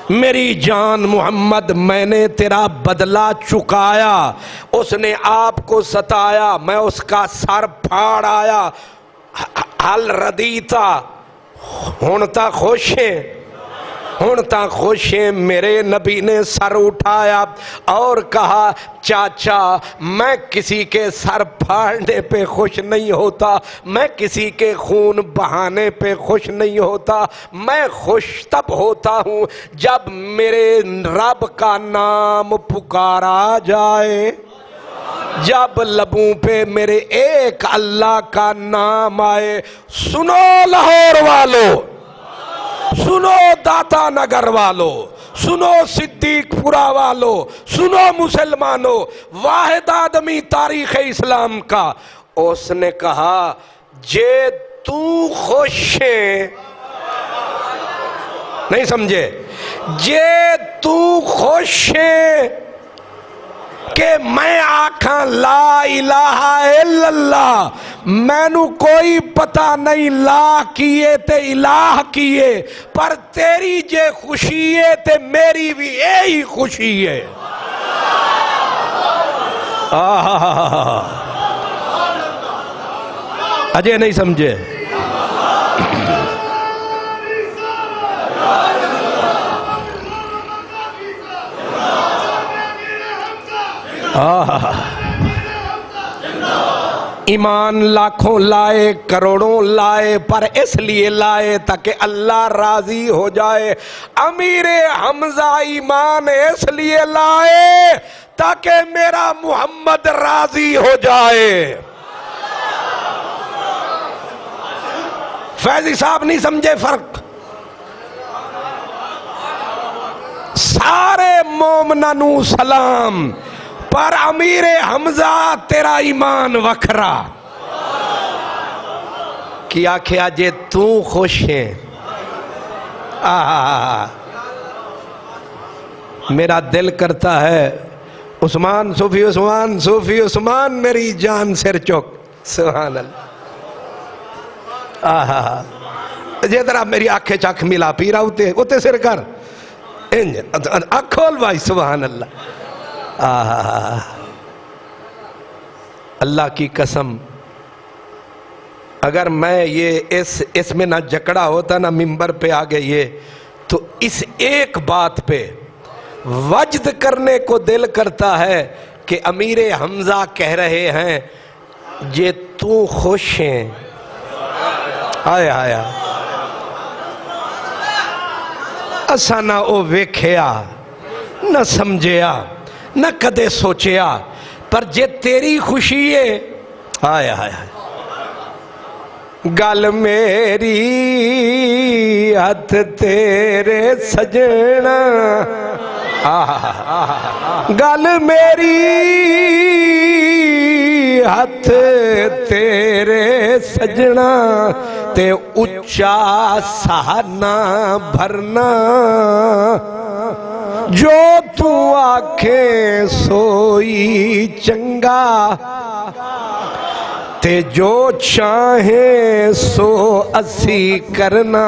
میری جان محمد، میں نے تیرا بدلہ چکایا۔ اس نے آپ کو ستایا، میں اس کا سر پھاڑ آیا۔ حل ردیتا، ہن تا خوش ہیں، ہن تا خوش ہیں۔ میرے نبی نے سر اٹھایا اور کہا چاچا میں کسی کے سر پھاڑنے پہ خوش نہیں ہوتا، میں کسی کے خون بہانے پہ خوش نہیں ہوتا، میں خوش تب ہوتا ہوں جب میرے رب کا نام پکارا جائے، جب لبوں پہ میرے ایک اللہ کا نام آئے۔ سنو لاہور والو، سنو داتا نگر والو، سنو صدیق پورا والو، سنو مسلمانوں، واحد آدمی تاریخ اسلام کا، اس نے کہا جے تو خود خوش ہے، نہیں سمجھے، جے تو خوش ہے کہ میں آکھاں لا الہ الا اللہ، میں نو کوئی پتہ نہیں لا کیے تے الہ کیے، پر تیری جے خوشی ہے تے میری بھی یہی خوشی ہے۔ اجے نہیں سمجھے؟ ایمان لاکھوں لائے، کروڑوں لائے، پر اس لیے لائے تاکہ اللہ راضی ہو جائے۔ امیر حمزہ ایمان اس لیے لائے تاکہ میرا محمد راضی ہو جائے۔ فیضی صاحب نہیں سمجھے فرق؟ سارے مومنانو سلام، پر امیر حمزہ تیرا ایمان وکھرا۔ کیا کیا جے تو خوش ہے، میرا دل کرتا ہے عثمان صوفی، عثمان صوفی، عثمان میری جان سر چک، سبحان اللہ۔ جے ذرا میری آنکھیں چاک ملا پیرا ہوتے سر کر کھول بھائی، سبحان اللہ۔ اللہ کی قسم، اگر میں یہ اس میں نہ جکڑا ہوتا نہ ممبر پہ آگے یہ، تو اس ایک بات پہ وجد کرنے کو دل کرتا ہے کہ امیر حمزہ کہہ رہے ہیں جے تو خوش ہیں۔ آیا آیا اسا نہ او ویکھیا نہ سمجھیا نہ کدے سوچیا، پر جے تیری خوشی ہے، آیا آیا گل میری ہاتھ تیرے سجنا، گل میری ہاتھ تیرے سجنا، تے اچا سہنا بھرنا، جو تو آنکھیں سوئی چنگا، تے جو چاہیں سو اسی کرنا۔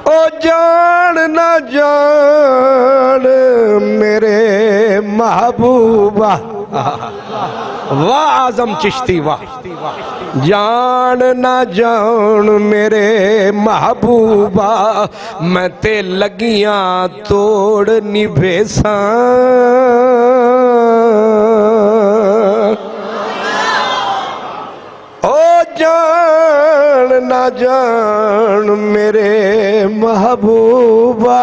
او جان نہ جان میرے محبوبہ، واہ اعظم چشتی واہ، جان نہ جان میرے محبوبہ، میں تے لگیاں توڑ نبھیساں، او جان نہ جان میرے محبوبہ،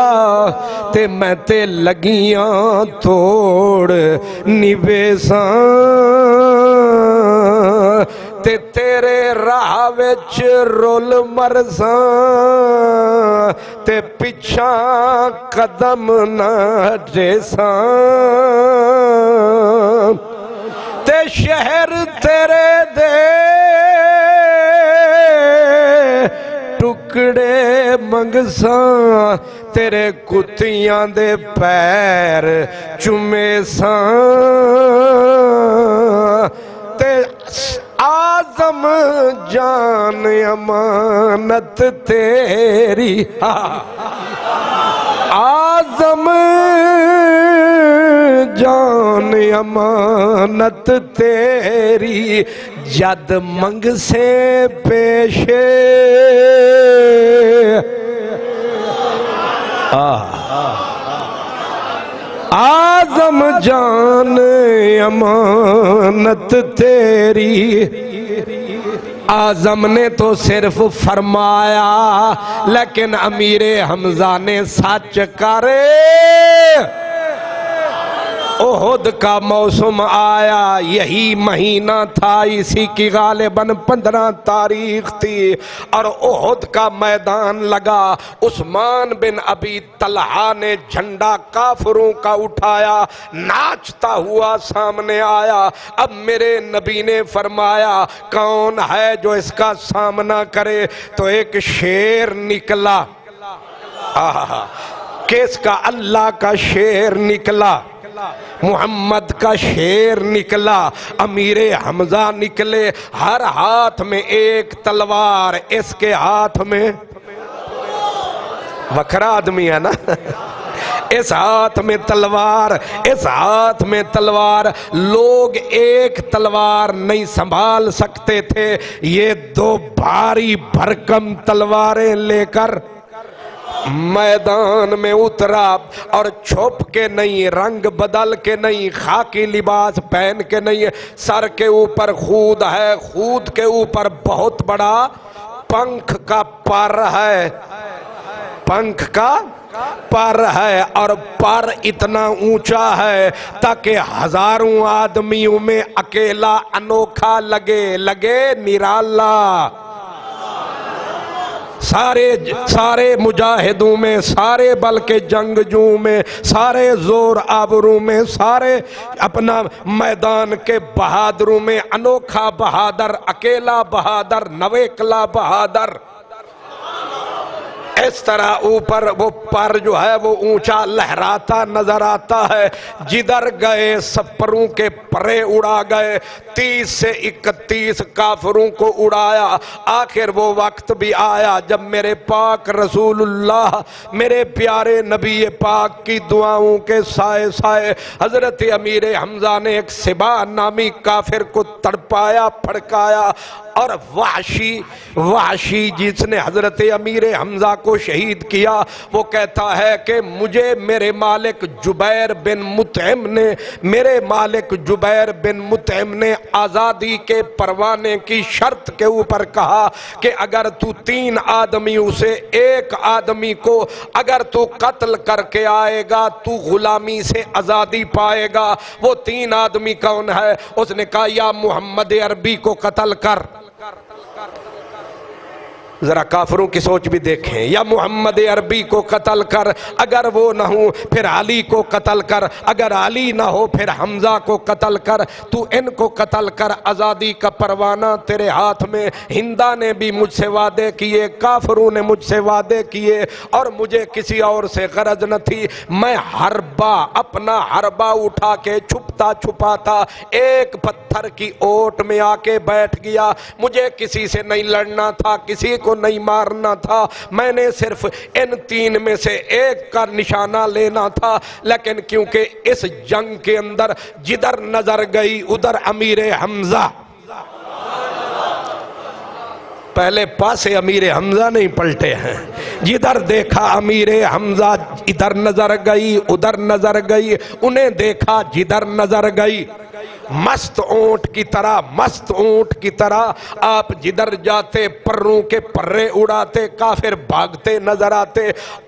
تے میں تے لگیاں توڑ نبھیساں، تے تیرے راہ وچ رول مرساں، تے پچھاں قدم نہ ہٹیساں، تے شہر تیرے دے ٹکڑے منگساں، تیرے کتیاں دے پیر چومیساں، تے آزم جان امانت تیری، آزم جان امانت تیری، جد منگ سے پیشے آزم جان امانت تیری۔ آزم نے تو صرف فرمایا، لیکن امیر حمزہ نے سچ کرے، احد کا موسم آیا، یہی مہینہ تھا، اسی کی غالباً 15 تاریخ تھی، اور احد کا میدان لگا۔ عثمان بن ابی طلحہ نے جھنڈا کافروں کا اٹھایا، ناچتا ہوا سامنے آیا۔ اب میرے نبی نے فرمایا کون ہے جو اس کا سامنا کرے؟ تو ایک شیر نکلا، کس کا؟ اللہ کا شیر نکلا، محمد کا شیر نکلا، امیر حمزہ نکلے، ہر ہاتھ میں ایک تلوار، اس کے ہاتھ میں وکھرا آدمی ہے نا، اس ہاتھ میں تلوار، اس ہاتھ میں تلوار۔ لوگ ایک تلوار نہیں سنبھال سکتے تھے، یہ 2 بھاری بھرکم تلواریں لے کر میدان میں اترا، اور چھپ کے نہیں، رنگ بدل کے نہیں، خاکی لباس پہن کے نہیں، سر کے اوپر خود ہے، خود کے اوپر بہت بڑا پنکھ کا پر ہے، پنکھ کا پر ہے، اور پر اتنا اونچا ہے تاکہ ہزاروں آدمیوں میں اکیلا انوکھا لگے نرالا۔ سارے مجاہدوں میں، سارے بلکہ جنگجوں میں، سارے زور آوروں میں، سارے اپنا میدان کے بہادروں میں انوکھا بہادر، اکیلا بہادر، نویکلا بہادر۔ اس طرح اوپر وہ پر جو ہے وہ اونچا لہراتا نظر آتا ہے، جدھر گئے سپروں کے پرے اڑا گئے، 30 سے 31 کافروں کو اڑایا۔ آخر وہ وقت بھی آیا جب میرے پاک رسول اللہ، میرے پیارے نبی پاک کی دعاؤں کے سائے سائے حضرت امیر حمزہ نے ایک سبا نامی کافر کو تڑپایا، پھڑکایا، اور وحشی جس نے حضرت امیر حمزہ کو شہید کیا، وہ کہتا ہے کہ مجھے میرے مالک جبیر بن مطعم نے آزادی کے پروانے کی شرط کے اوپر کہا کہ اگر تو 3 آدمیوں سے ایک آدمی کو اگر تو قتل کر کے آئے گا تو غلامی سے آزادی پائے گا۔ وہ 3 آدمی کون ہے؟ اس نے کہا یا محمد عربی کو قتل کر، ذرا کافروں کی سوچ بھی دیکھیں، یا محمد عربی کو قتل کر، اگر وہ نہ ہو پھر علی کو قتل کر، اگر علی نہ ہو پھر حمزہ کو قتل کر، تو ان کو قتل کر، آزادی کا پروانہ تیرے ہاتھ میں۔ ہندا نے بھی مجھ سے وعدے کیے، کافروں نے مجھ سے وعدے کیے، اور مجھے کسی اور سے غرض نہ تھی۔ میں اپنا حربہ اٹھا کے چھپتا چھپاتا ایک پتھر کی اوٹ میں آ کے بیٹھ گیا۔ مجھے کسی سے نہیں لڑنا تھا، کسی کو نہیں مارنا تھا، میں نے صرف ان 3 میں سے ایک کا نشانہ لینا تھا۔ لیکن کیونکہ اس جنگ کے اندر جدھر نظر گئی ادھر امیر حمزہ، پہلے پاسے امیر حمزہ نہیں پلٹے ہیں، جدھر دیکھا امیر حمزہ، ادھر نظر گئی ادھر نظر گئی، انہیں دیکھا جدھر نظر گئی۔ مست اونٹ کی طرح آپ جدھر جاتے پروں کے پرے اڑاتے، کافر بھاگتے نظر آتے۔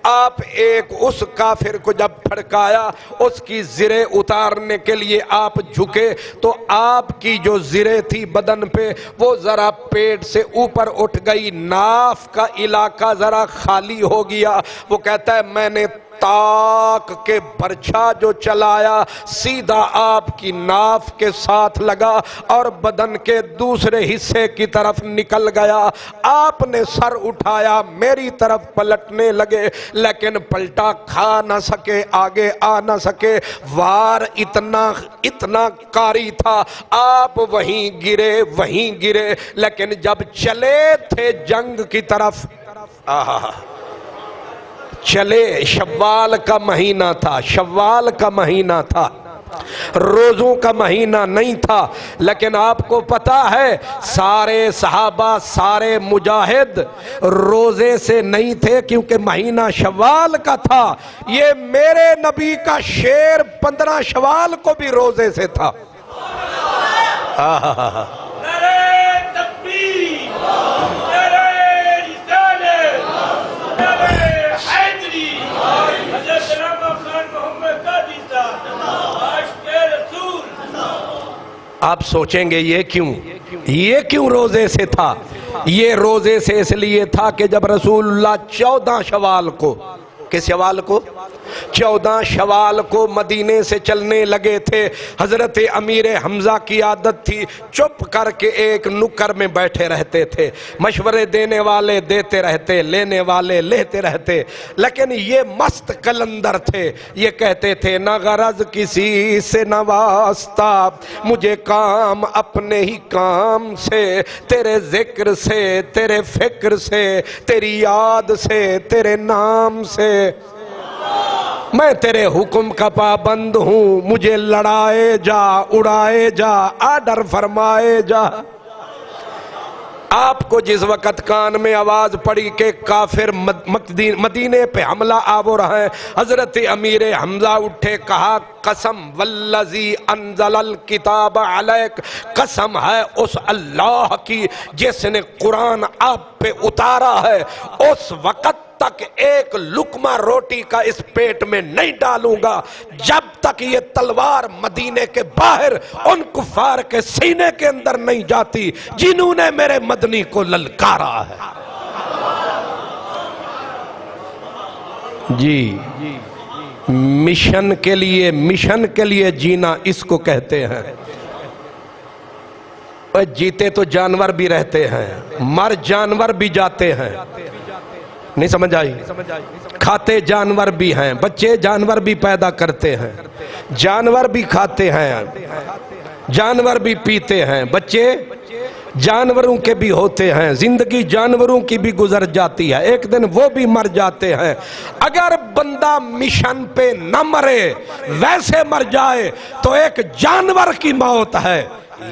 آپ ایک اس کافر کو جب پھڑکایا، اس کی زرے اتارنے کے لیے آپ جھکے تو آپ کی جو زرے تھی بدن پہ وہ ذرا پیٹ سے اوپر اٹھ گئی، ناف کا علاقہ ذرا خالی ہو گیا۔ وہ کہتا ہے میں نے تاک کے برچھا جو چلایا سیدھا آپ کی ناف کے ساتھ لگا اور بدن کے دوسرے حصے کی طرف نکل گیا۔ آپ نے سر اٹھایا، میری طرف پلٹنے لگے، لیکن پلٹا کھا نہ سکے، آگے آ نہ سکے۔ وار اتنا کاری تھا، آپ وہیں گرے، لیکن جب چلے تھے جنگ کی طرف، چلے، شوال کا مہینہ تھا، روزوں کا مہینہ نہیں تھا، لیکن آپ کو پتا ہے سارے صحابہ، سارے مجاہد روزے سے نہیں تھے کیونکہ مہینہ شوال کا تھا۔ یہ میرے نبی کا شیر 15 شوال کو بھی روزے سے تھا۔ آپ سوچیں گے یہ کیوں روزے سے تھا؟ یہ روزے سے اس لیے تھا کہ جب رسول اللہ 14 شوال کو، کس شوال کو؟ 14 شوال کو مدینے سے چلنے لگے تھے، حضرت امیر حمزہ کی عادت تھی چپ کر کے ایک نکر میں بیٹھے رہتے تھے، مشورے دینے والے دیتے رہتے، لینے والے لیتے رہتے، لیکن یہ مست قلندر تھے، یہ کہتے تھے نہ غرض کسی سے نہ واسطہ، مجھے کام اپنے ہی کام سے، تیرے ذکر سے، تیرے فکر سے، تیری یاد سے، تیرے نام سے، میں تیرے حکم کا پابند ہوں، مجھے لڑائے جا، اڑائے جا، آرڈر فرمائے جا۔ آپ کو جس وقت کان میں آواز پڑی کہ کافر مدینے پہ حملہ آور ہیں، حضرت امیر حمزہ اٹھے، کہا قسم والذی انزل الکتاب علیک، قسم ہے اس اللہ کی جس نے قرآن آپ پہ اتارا ہے، اس وقت تک ایک لقمہ روٹی کا اس پیٹ میں نہیں ڈالوں گا جب تک یہ تلوار مدینے کے باہر ان کفار کے سینے کے اندر نہیں جاتی جنہوں نے میرے مدنی کو للکارا ہے۔ جی مشن کے لیے جینا اس کو کہتے ہیں۔ جیتے تو جانور بھی رہتے ہیں، مر جانور بھی جاتے ہیں، نہیں سمجھ آئی؟ کھاتے جانور بھی ہیں، بچے جانور بھی پیدا کرتے ہیں، جانور بھی کھاتے ہیں، جانور بھی پیتے ہیں، بچے جانوروں کے بھی ہوتے ہیں، زندگی جانوروں کی بھی گزر جاتی ہے، ایک دن وہ بھی مر جاتے ہیں۔ اگر بندہ مشن پہ نہ مرے، ویسے مر جائے تو ایک جانور کی موت ہے،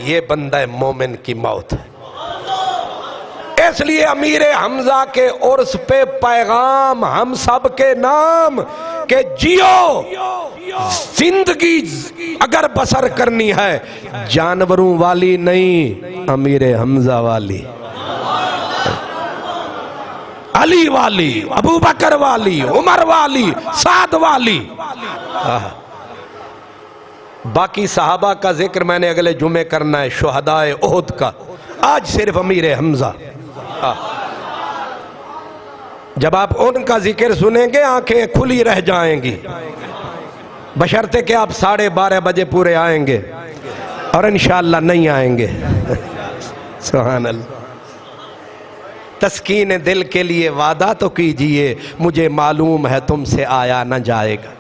یہ بندہ مومن کی موت ہے۔ اس لیے امیر حمزہ کے عرس پہ پیغام ہم سب کے نام کہ جیو، زندگی اگر بسر کرنی ہے جانوروں والی نہیں، امیر حمزہ والی، علی والی، ابو بکر والی، عمر والی، سعد والی۔ باقی صحابہ کا ذکر میں نے اگلے جمعے کرنا ہے، شہدائے احد کا، آج صرف امیر حمزہ۔ جب آپ ان کا ذکر سنیں گے آنکھیں کھلی رہ جائیں گی، بشرطے کہ آپ 12:30 بجے پورے آئیں گے، اور انشاءاللہ نہیں آئیں گے۔ سبحان اللہ۔ تسکین دل کے لیے وعدہ تو کیجئے، مجھے معلوم ہے تم سے آیا نہ جائے گا۔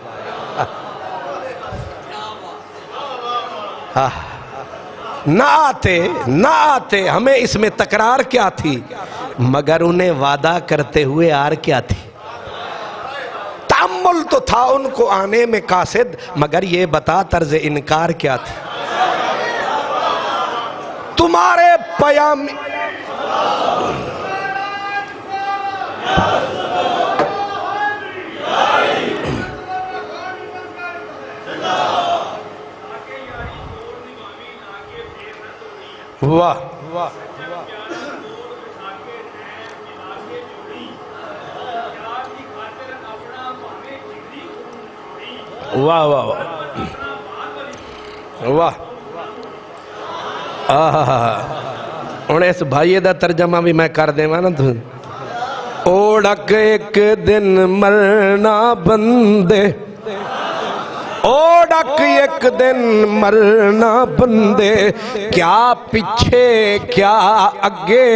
نہ آتے ہمیں اس میں تکرار کیا تھی، مگر انہیں وعدہ کرتے ہوئے آر کیا تھی؟ تأمل تو تھا ان کو آنے میں قاصد، مگر یہ بتا طرز انکار کیا تھی؟ تمہارے پیام واہ واہ واہ واہ، ہن اس بھائی دا ترجمہ بھی میں کر دے نا، تو اوڑک ایک دن مرنا بندے، اوڑک ایک دن مرنا بندے، کیا پیچھے کیا اگے،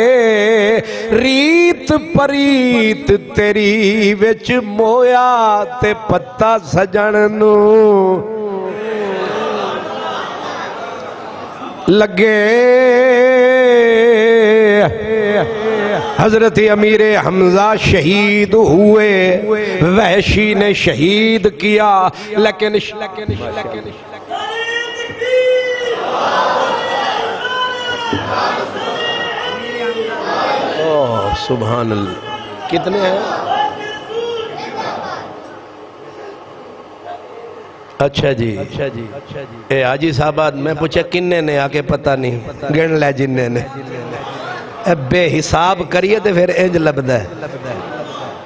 ریت پریت تیری وچ مویا تے پتا سجن نو لگے۔ حضرت امیر حمزہ شہید ہوئے، وحشی نے شہید کیا، لیکن سبحان اللہ، کتنے ہیں؟ اچھا جی، اے حاجی صاحب میں پوچھا کنے نے، آ کے پتہ نہیں، گن لے جننے نے، بے حساب کریے تو پھر انج لبدا ہے۔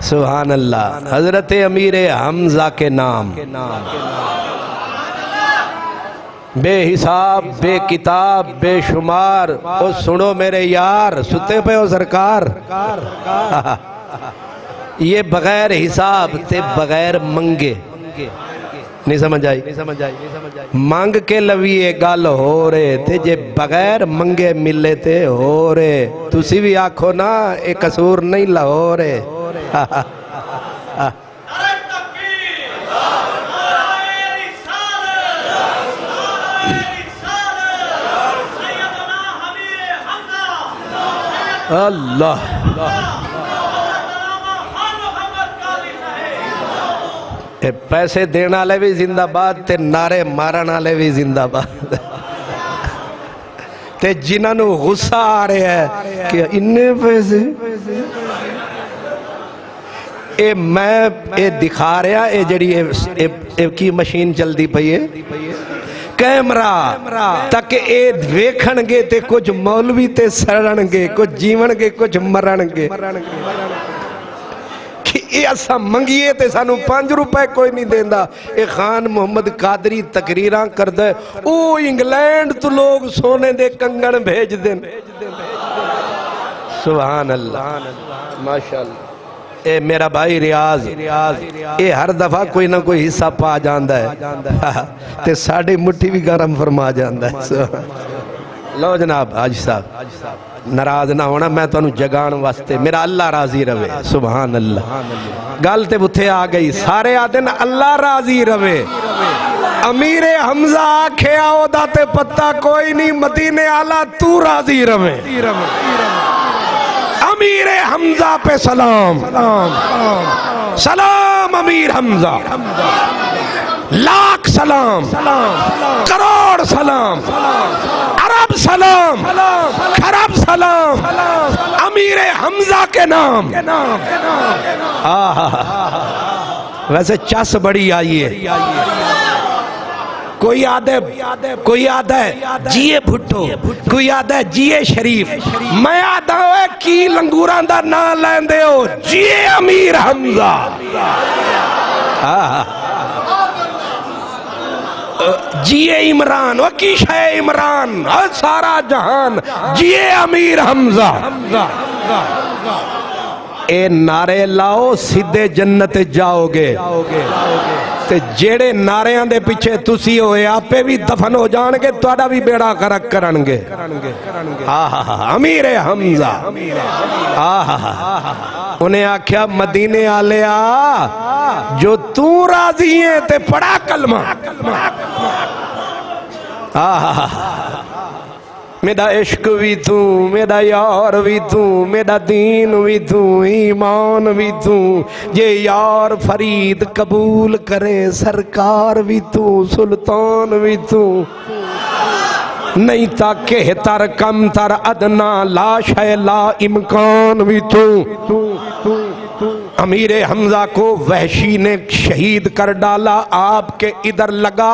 سبحان اللہ۔ حضرت امیر حمزہ کے نام بے حساب بے کتاب بے شمار. او سنو میرے یار, ستے پہ ہو سرکار. یہ بغیر حساب تے بغیر منگے نہیں سمجھ آئی. مانگ کے لویے گل ہو رہے تے جے بغیر منگے ملے تے ہو رہے. تسی بھی آکھو نا ایک قصور نہیں لاہو رہے. اللہ پیسے دینا والے بھی زندہ باد تے نعرے مارن والے بھی زندہ باد. تے جنہاں نو غصہ آ رہا ہے کہ اننے پیسے اے میں اے دکھا رہا اے جڑی اے کی مشین چل دی پئی ہے کیمرہ تاکہ اے ویکھن گے تے کچھ مولوی تے سڑن گے کچھ جیون گے کچھ مرن گے کہ اے اسا منگیے تے سانو 5 روپے کوئی نہیں دیندا. اے خان محمد قادری تقریراں کردا ہے او انگلینڈ تو لوگ سونے دے کنگن بھیج دین. سبحان اللہ ماشاءاللہ. اے میرا بھائی ریاض اے ہر دفعہ کوئی نہ کوئی حصہ پا جاندا ہے تے ساڑی مٹھی بھی گرم فرما جاندا ہے. لو جناب حاج صاحب ناراض نہ ہونا, میں تانوں جگان واسطے میرا اللہ راضی رہے. سبحان اللہ. گل تے بتھے آ گئی سارے آدن اللہ راضی رہے. امیر حمزہ آکھے آؤ دا تے پتہ کوئی نہیں مدینے آلہ تو راضی رہے. امیر حمزہ پہ سلام سلام امیر حمزہ, لاکھ سلام کروڑ سلام عرب سلام خرب سلام امیر حمزہ کے نام. ویسے چس بڑی آئی ہے. کوئی آدھا ہے جیے بھٹو, کوئی آدھا ہے جیے شریف. میں آدھا ہوئے کی لنگوران دا نا لیندے ہو جیے امیر حمزہ. جیے عمران وہ کی شے عمران سارا جہان جیے امیر حمزہ. اے نعرے لاؤ سیدھے جنت جاؤ گے تے جیڑے نعریاں دے پیچھے تسی ہوئے آپے بھی دفن ہو جان گے توڑا بھی بیڑا کرک کرنگے. امیر حمزہ انہیں آکھیا مدینے آلیا جو تو راضی ہیں تے پڑا کلمہ. میرا عشق بھی تو میرا یار بھی تو میرا دین بھی تو ایمان بھی تو یہ یار فرید قبول کرے سرکار بھی تو سلطان بھی تو نہیں تا کہتر کم تر ادنا لا شے لا امکان بھی تو. امیر حمزہ کو وحشی نے شہید کر ڈالا. آپ کے ادھر لگا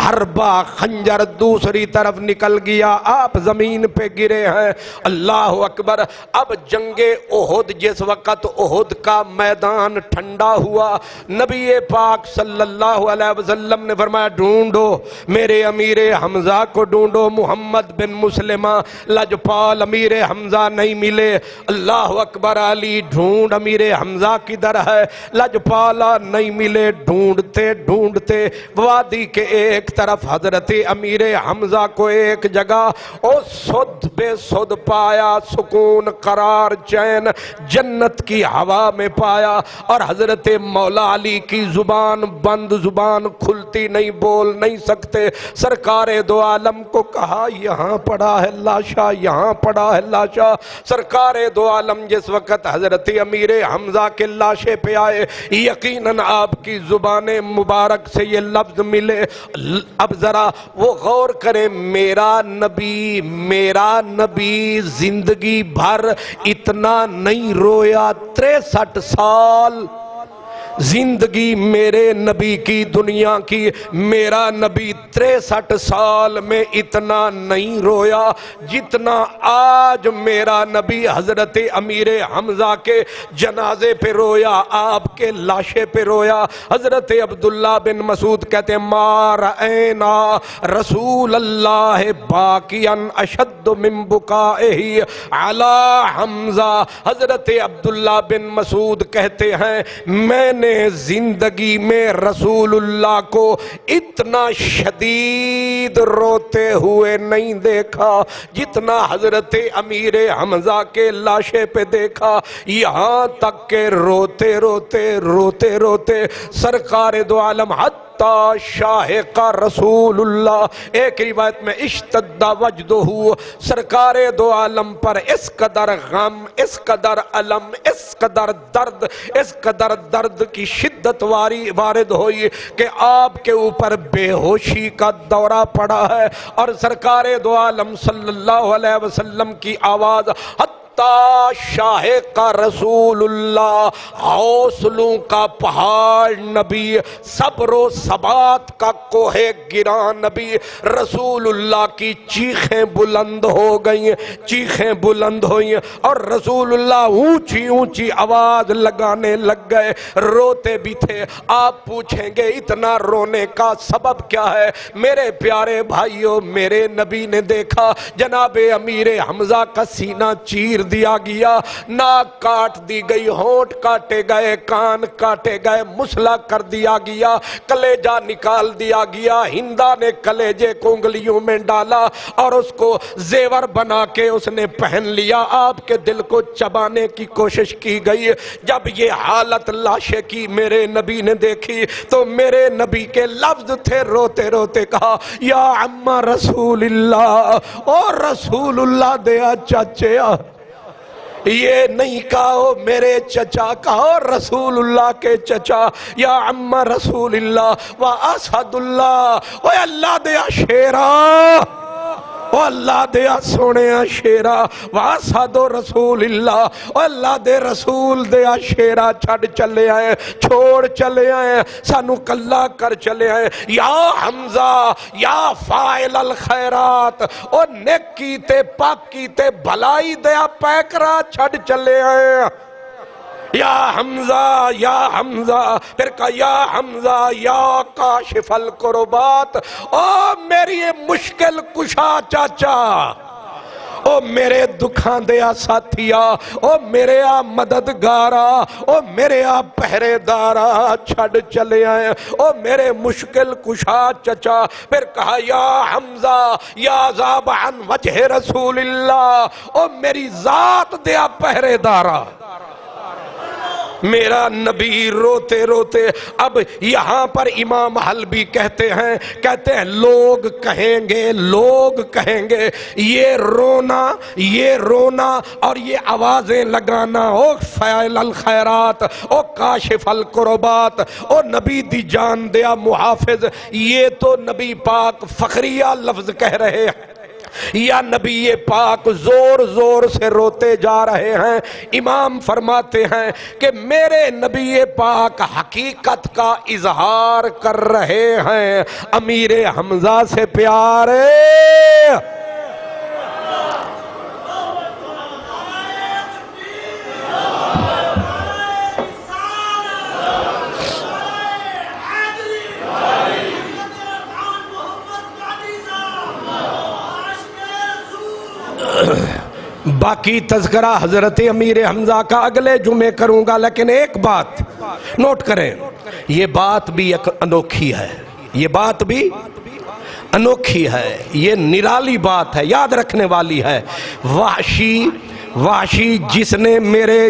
حربہ خنجر دوسری طرف نکل گیا, آپ زمین پہ گرے ہیں. اللہ اکبر. اب جنگ احد جس وقت احد کا میدان ٹھنڈا ہوا نبی پاک صلی اللہ علیہ وسلم نے فرمایا ڈھونڈو میرے امیر حمزہ کو ڈھونڈو. محمد بن مسلمہ لجپال امیر حمزہ نہیں ملے. اللہ اکبر. علی ڈھونڈ امیر حمزہ کدھر ہے, لجپالا نہیں ملے. ڈھونڈتے ڈھونڈتے وادی کے ایک طرف حضرت امیر حمزہ کو ایک جگہ او سد بے سد پایا, سکون قرار چین جنت کی ہوا میں پایا. اور حضرت مولا علی کی زبان بند, زبان کھلتی نہیں, بول نہیں سکتے. سرکار دو عالم کو کہا یہاں پڑا ہے لاشا, یہاں پڑا ہے لاشا. سرکار دو عالم جس وقت حضرت امیر حمزہ کے لاشے پہ آئے یقیناً آپ کی زبان مبارک سے یہ لفظ ملے. اب ذرا وہ غور کریں, میرا نبی زندگی بھر اتنا نہیں رویا. 63 سال زندگی میرے نبی کی دنیا کی، میرا نبی 63 سال میں اتنا نہیں رویا جتنا آج میرا نبی حضرت امیر حمزہ کے جنازے پہ رویا، آپ کے لاشے پہ رویا۔ حضرت عبداللہ بن مسعود کہتے ہیں ما رأینا رسول اللہ باکیا اشد من بکائہ علی حمزہ۔ حضرت عبداللہ بن مسعود کہتے ہیں میں نے زندگی میں رسول اللہ کو اتنا شدید روتے ہوئے نہیں دیکھا جتنا حضرت امیر حمزہ کے لاشے پہ دیکھا، یہاں تک کہ روتے روتے سرکار دو عالم حتی شاہق رسول اللہ، ایک روایت میں اشتد وجدہ، سرکار دو عالم پر اس قدر غم، اس قدر علم، اس قدر درد کی شدت وارد ہوئی کہ آپ کے اوپر بے ہوشی کا دورہ پڑا ہے، اور سرکار دو عالم صلی اللہ علیہ وسلم کی آواز شاہ کا رسول اللہ، حوصلوں کا پہاڑ نبی، صبر و ثبات کا کوہ گراں نبی، رسول اللہ کی چیخیں بلند ہو گئیں، چیخیں بلند ہوئیں، اور رسول اللہ اونچی اونچی آواز لگانے لگ گئے، روتے بھی تھے۔ آپ پوچھیں گے اتنا رونے کا سبب کیا ہے؟ میرے پیارے بھائیوں، میرے نبی نے دیکھا جناب امیر حمزہ کا سینہ چیر دیا گیا، ناک کاٹ دی گئی، ہونٹ کاٹے گئے، کان کاٹے گئے، مسلا کر دیا گیا، کلیجہ نکال دیا گیا، ہندا نے کلیجے کو انگلیوں میں ڈالا اور اس کو زیور بنا کے اس نے پہن لیا، آپ کے دل کو چبانے کی کوشش کی گئی۔ جب یہ حالت لاشے کی میرے نبی نے دیکھی تو میرے نبی کے لفظ تھے، روتے روتے کہا یا عم رسول اللہ، اور رسول اللہ دیا چچیا، یہ نہیں کہو میرے چچا، کہو رسول اللہ کے چچا، یا عم رسول اللہ و اسد اللہ، اوہ اللہ دیا شیرہ، او اللہ دیا سونیا شیرہ، واسد رسول اللہ، او اللہ دے رسول دیا شیرہ، چھڑ چلے آئے، چھوڑ چلے آئے، سانو کلا کر چلے آئے، یا حمزہ یا فاعل الخیرات، او نیکی تے پاکی تے بھلائی دیا پیکرہ چھڑ چلے آئے، یا حمزہ، پھر کہا یا حمزہ یا کاشف الکربات، او میری مشکل کشا چاچا، او میرے دکھاں دیا ساتھیا، او میرے آ مددگارا، او میرے آ پہرے دارا، چھڑ چلے آئے، او میرے مشکل کشا چچا۔ پھر کہا یا حمزہ یا ذاب عن وجہ رسول اللہ، او میری ذات دیا پہرے دارا۔ میرا نبی روتے روتے، اب یہاں پر امام حلبی کہتے ہیں لوگ کہیں گے یہ رونا اور یہ آوازیں لگانا، او فاعل الخیرات، او کاشف الکربات، او نبی دی جان دیا محافظ، یہ تو نبی پاک فخریہ لفظ کہہ رہے ہیں یا نبی پاک زور زور سے روتے جا رہے ہیں؟ امام فرماتے ہیں کہ میرے نبی پاک حقیقت کا اظہار کر رہے ہیں، امیر حمزہ سے پیارے باقی تذکرہ حضرت امیر حمزہ کا اگلے جمعے کروں گا، لیکن ایک بات نوٹ کریں، یہ بات بھی انوکھی ہے، یہ بات بھی انوکھی ہے، یہ نرالی بات ہے، یاد رکھنے والی ہے۔ وحشی جس نے میرے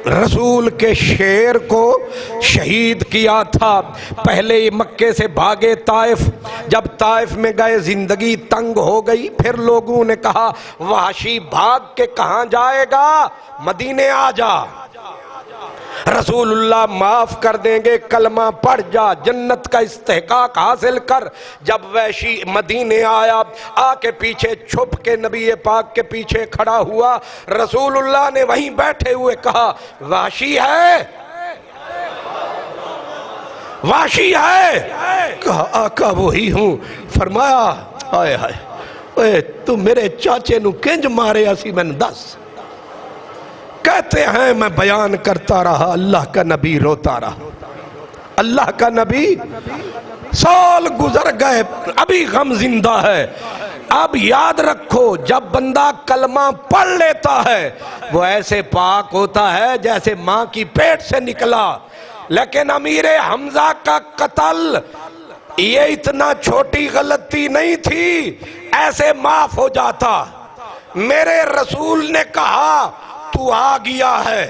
رسول کے شیر کو شہید کیا تھا، پہلے مکے سے بھاگے طائف، جب طائف میں گئے زندگی تنگ ہو گئی، پھر لوگوں نے کہا وحشی بھاگ کے کہاں جائے گا، مدینے آ جا، رسول اللہ معاف کر دیں گے، کلمہ پڑھ جا، جنت کا استحقاق حاصل کر۔ جب وحشی مدینے آیا، آ کے پیچھے چھپ کے نبی پاک کے پیچھے کھڑا ہوا، رسول اللہ نے وہیں بیٹھے ہوئے کہا وحشی ہے؟ واشی ہے؟ کہا آقا وہی ہوں۔ فرمایا ہائے ہائے اے تو میرے چاچے نو کنج مارے اسی میں دس۔ کہتے ہیں میں بیان کرتا رہا، اللہ کا نبی روتا رہا، اللہ کا نبی سال گزر گئے، ابھی غم زندہ ہے۔ اب یاد رکھو جب بندہ کلمہ پڑھ لیتا ہے وہ ایسے پاک ہوتا ہے جیسے ماں کی پیٹ سے نکلا۔ لیکن امیر حمزہ کا قتل یہ اتنا چھوٹی غلطی نہیں تھی، ایسے معاف ہو جاتا۔ میرے رسول نے کہا تو آ گیا ہے،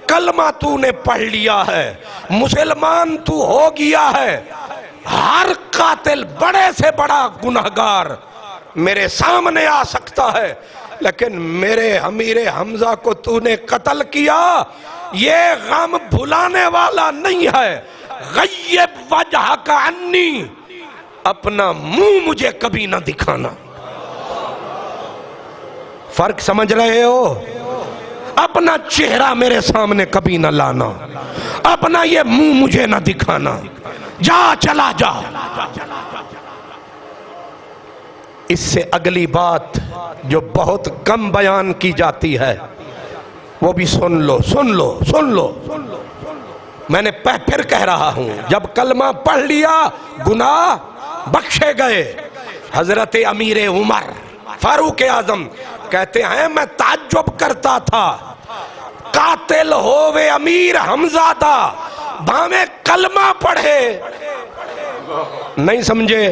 کلمہ تو نے پڑھ لیا ہے، مسلمان تو ہو گیا ہے، ہر قاتل بڑے سے بڑا گنہگار میرے سامنے آ سکتا ہے، لیکن میرے امیر حمزہ کو تو نے قتل کیا، یہ غم بھلانے والا نہیں ہے۔ غیب وجہ کا انی، اپنا منہ مجھے کبھی نہ دکھانا۔ فرق سمجھ رہے ہو؟ اپنا چہرہ میرے سامنے کبھی نہ لانا، اپنا یہ منہ مجھے نہ دکھانا، جا چلا جا۔ اس سے اگلی بات جو بہت کم بیان کی جاتی ہے وہ بھی سن لو سن لو سن لو۔ میں نے پھر کہہ رہا ہوں، جب کلمہ پڑھ لیا گناہ بخشے گئے۔ حضرت امیر عمر فاروق اعظم کہتے ہیں میں تعجب کرتا تھا، قاتل ہووے امیر حمزہ دا بھاویں کلمہ پڑھے، نہیں سمجھے؟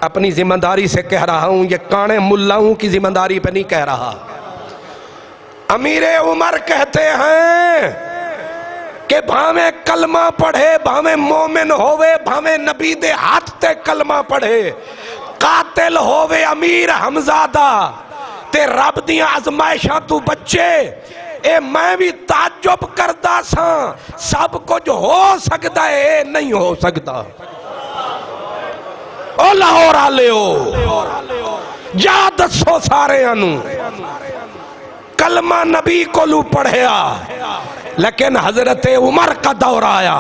اپنی ذمہ داری سے کہہ رہا ہوں، یہ کانے ملاؤں کی ذمہ داری پہ نہیں کہہ رہا۔ امیر عمر کہتے ہیں کہ بھاویں کلمہ پڑھے، بھاویں مومن ہووے، بھاویں نبی دے ہاتھ تے کلمہ پڑھے، قاتل ہووے امیر حمزہ دا تے رب دیاں آزمائشاں تو بچے۔ اے میں بھی تعجب کردا ساں، سب کچھ ہو سکتا ہے نہیں ہو سکتا۔ او لاہور آلے ہو جا دسو سارے انو کلمہ نبی کو لو پڑھیا، لیکن حضرت عمر کا دور آیا،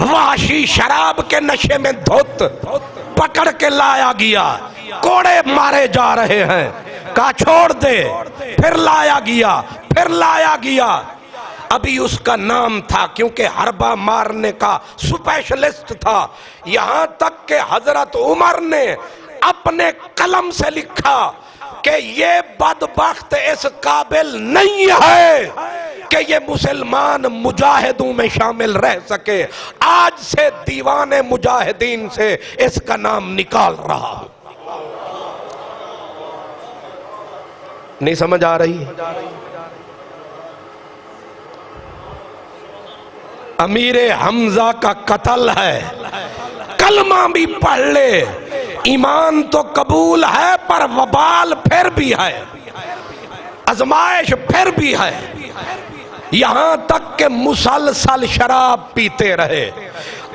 وحشی شراب کے نشے میں دھت پکڑ کے لایا گیا، کوڑے مارے جا رہے ہیں، کہا چھوڑ دے، پھر لایا گیا، پھر لایا گیا۔ ابھی اس کا نام تھا کیونکہ حربہ مارنے کا سپیشلسٹ تھا، یہاں تک کہ حضرت عمر نے اپنے قلم سے لکھا کہ یہ بدبخت اس قابل نہیں ہے کہ یہ مسلمان مجاہدوں میں شامل رہ سکے، آج سے دیوان مجاہدین سے اس کا نام نکال رہا ہوں۔ نہیں سمجھ آ رہی؟ امیر حمزہ کا قتل ہے، کلمہ بھی پڑھ لے، ایمان تو قبول ہے پر وبال پھر بھی ہے، آزمائش پھر بھی ہے، یہاں تک کہ مسلسل شراب پیتے رہے،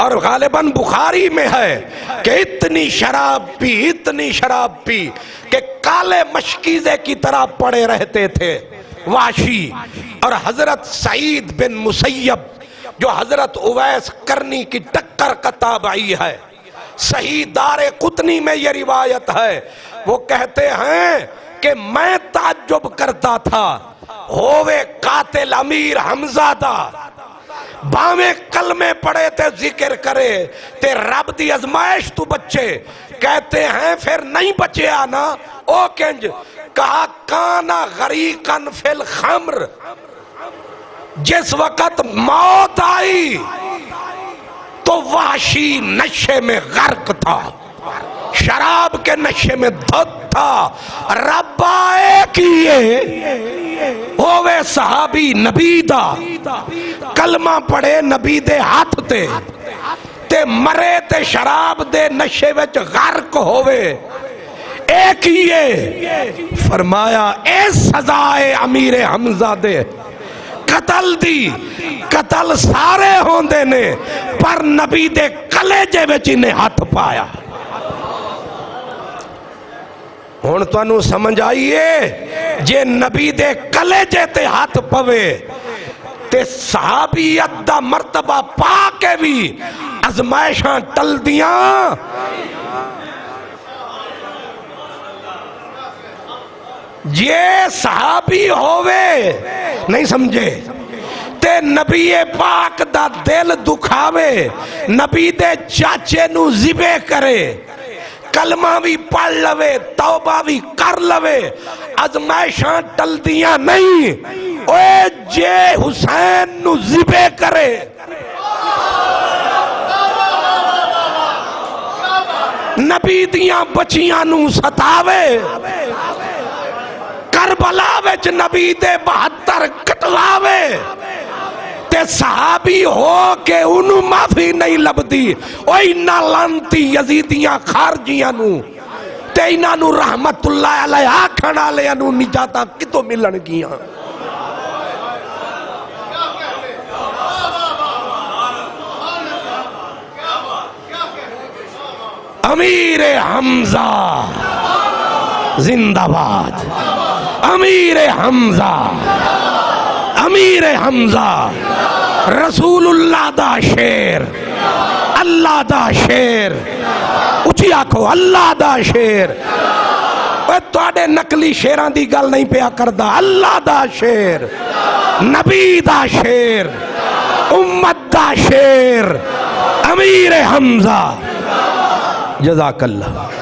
اور غالباً بخاری میں ہے کہ اتنی شراب پی کہ کالے مشکیزے کی طرح پڑے رہتے تھے وحشی۔ اور حضرت سعید بن مسیب جو حضرت اویس کرنی کی ٹکر کا تابعی ہے، صحیح دار قطنی میں یہ روایت ہے، وہ کہتے ہیں کہ میں تعجب کرتا تھا، ہووے قاتل امیر حمزہ دا باویں کلمے پڑے تے ذکر کرے تے رب دی ازمائش تو بچے۔ کہتے ہیں پھر نہیں بچے آنا، او کنج کہا کانا غریقاً فی الخمر، جس وقت موت آئی تو وحشی نشے میں غرق تھا، شراب کے نشے میں دھت تھا، رب آئے کیے ہووے صحابی نبی دا کلمہ پڑھے نبی دے ہاتھ تے مرے تے شراب دے نشے وچ غرق ہووے، ایک یہ فرمایا اے سزائے امیر حمزہ دے قتل دی، قتل سارے ہوندے نے پر نبی دے کلیجے وچ انہیں ہاتھ پایا۔ ہن تانوں سمجھ آئیے جے نبی دے کلیجے تے ہاتھ پوے تے صحابیت دا مرتبہ پا کے بھی ازمائشاں ٹل دیاں. یہ صحابی ہووے نہیں سمجھے تے نبی پاک دا دل دکھاوے، نبی دے چاچے نو ذبح کرے، کلمہ بھی پڑھ لوے، توبہ بھی کر لوے، ازمائشاں ٹل دیاں نہیں. اوے جے حسین نو ذبح کرے، نبی دیاں بچیاں نو ستاوے، کربلا وچ نبی دے 72 کٹواوے، تے صحابی ہو کے انہوں معافی نہیں لبدی. او انہاں لانتی یزیدیاں خارجیاں نو تے انہاں نو رحمت اللہ علیہ آکھن والےاں نو نجاتاں کتوں ملن گیاں. امیر حمزہ زندہ باد، امیر حمزہ، امیر حمزہ رسول اللہ دا شیر، اللہ دا شیر، اچھی آکھو اللہ دا شیر. تواڈے نقلی شیران دی گل نہیں پیا کردا، اللہ دا شیر، نبی دا شیر، امت دا شیر، امیر حمزہ. جزاک اللہ.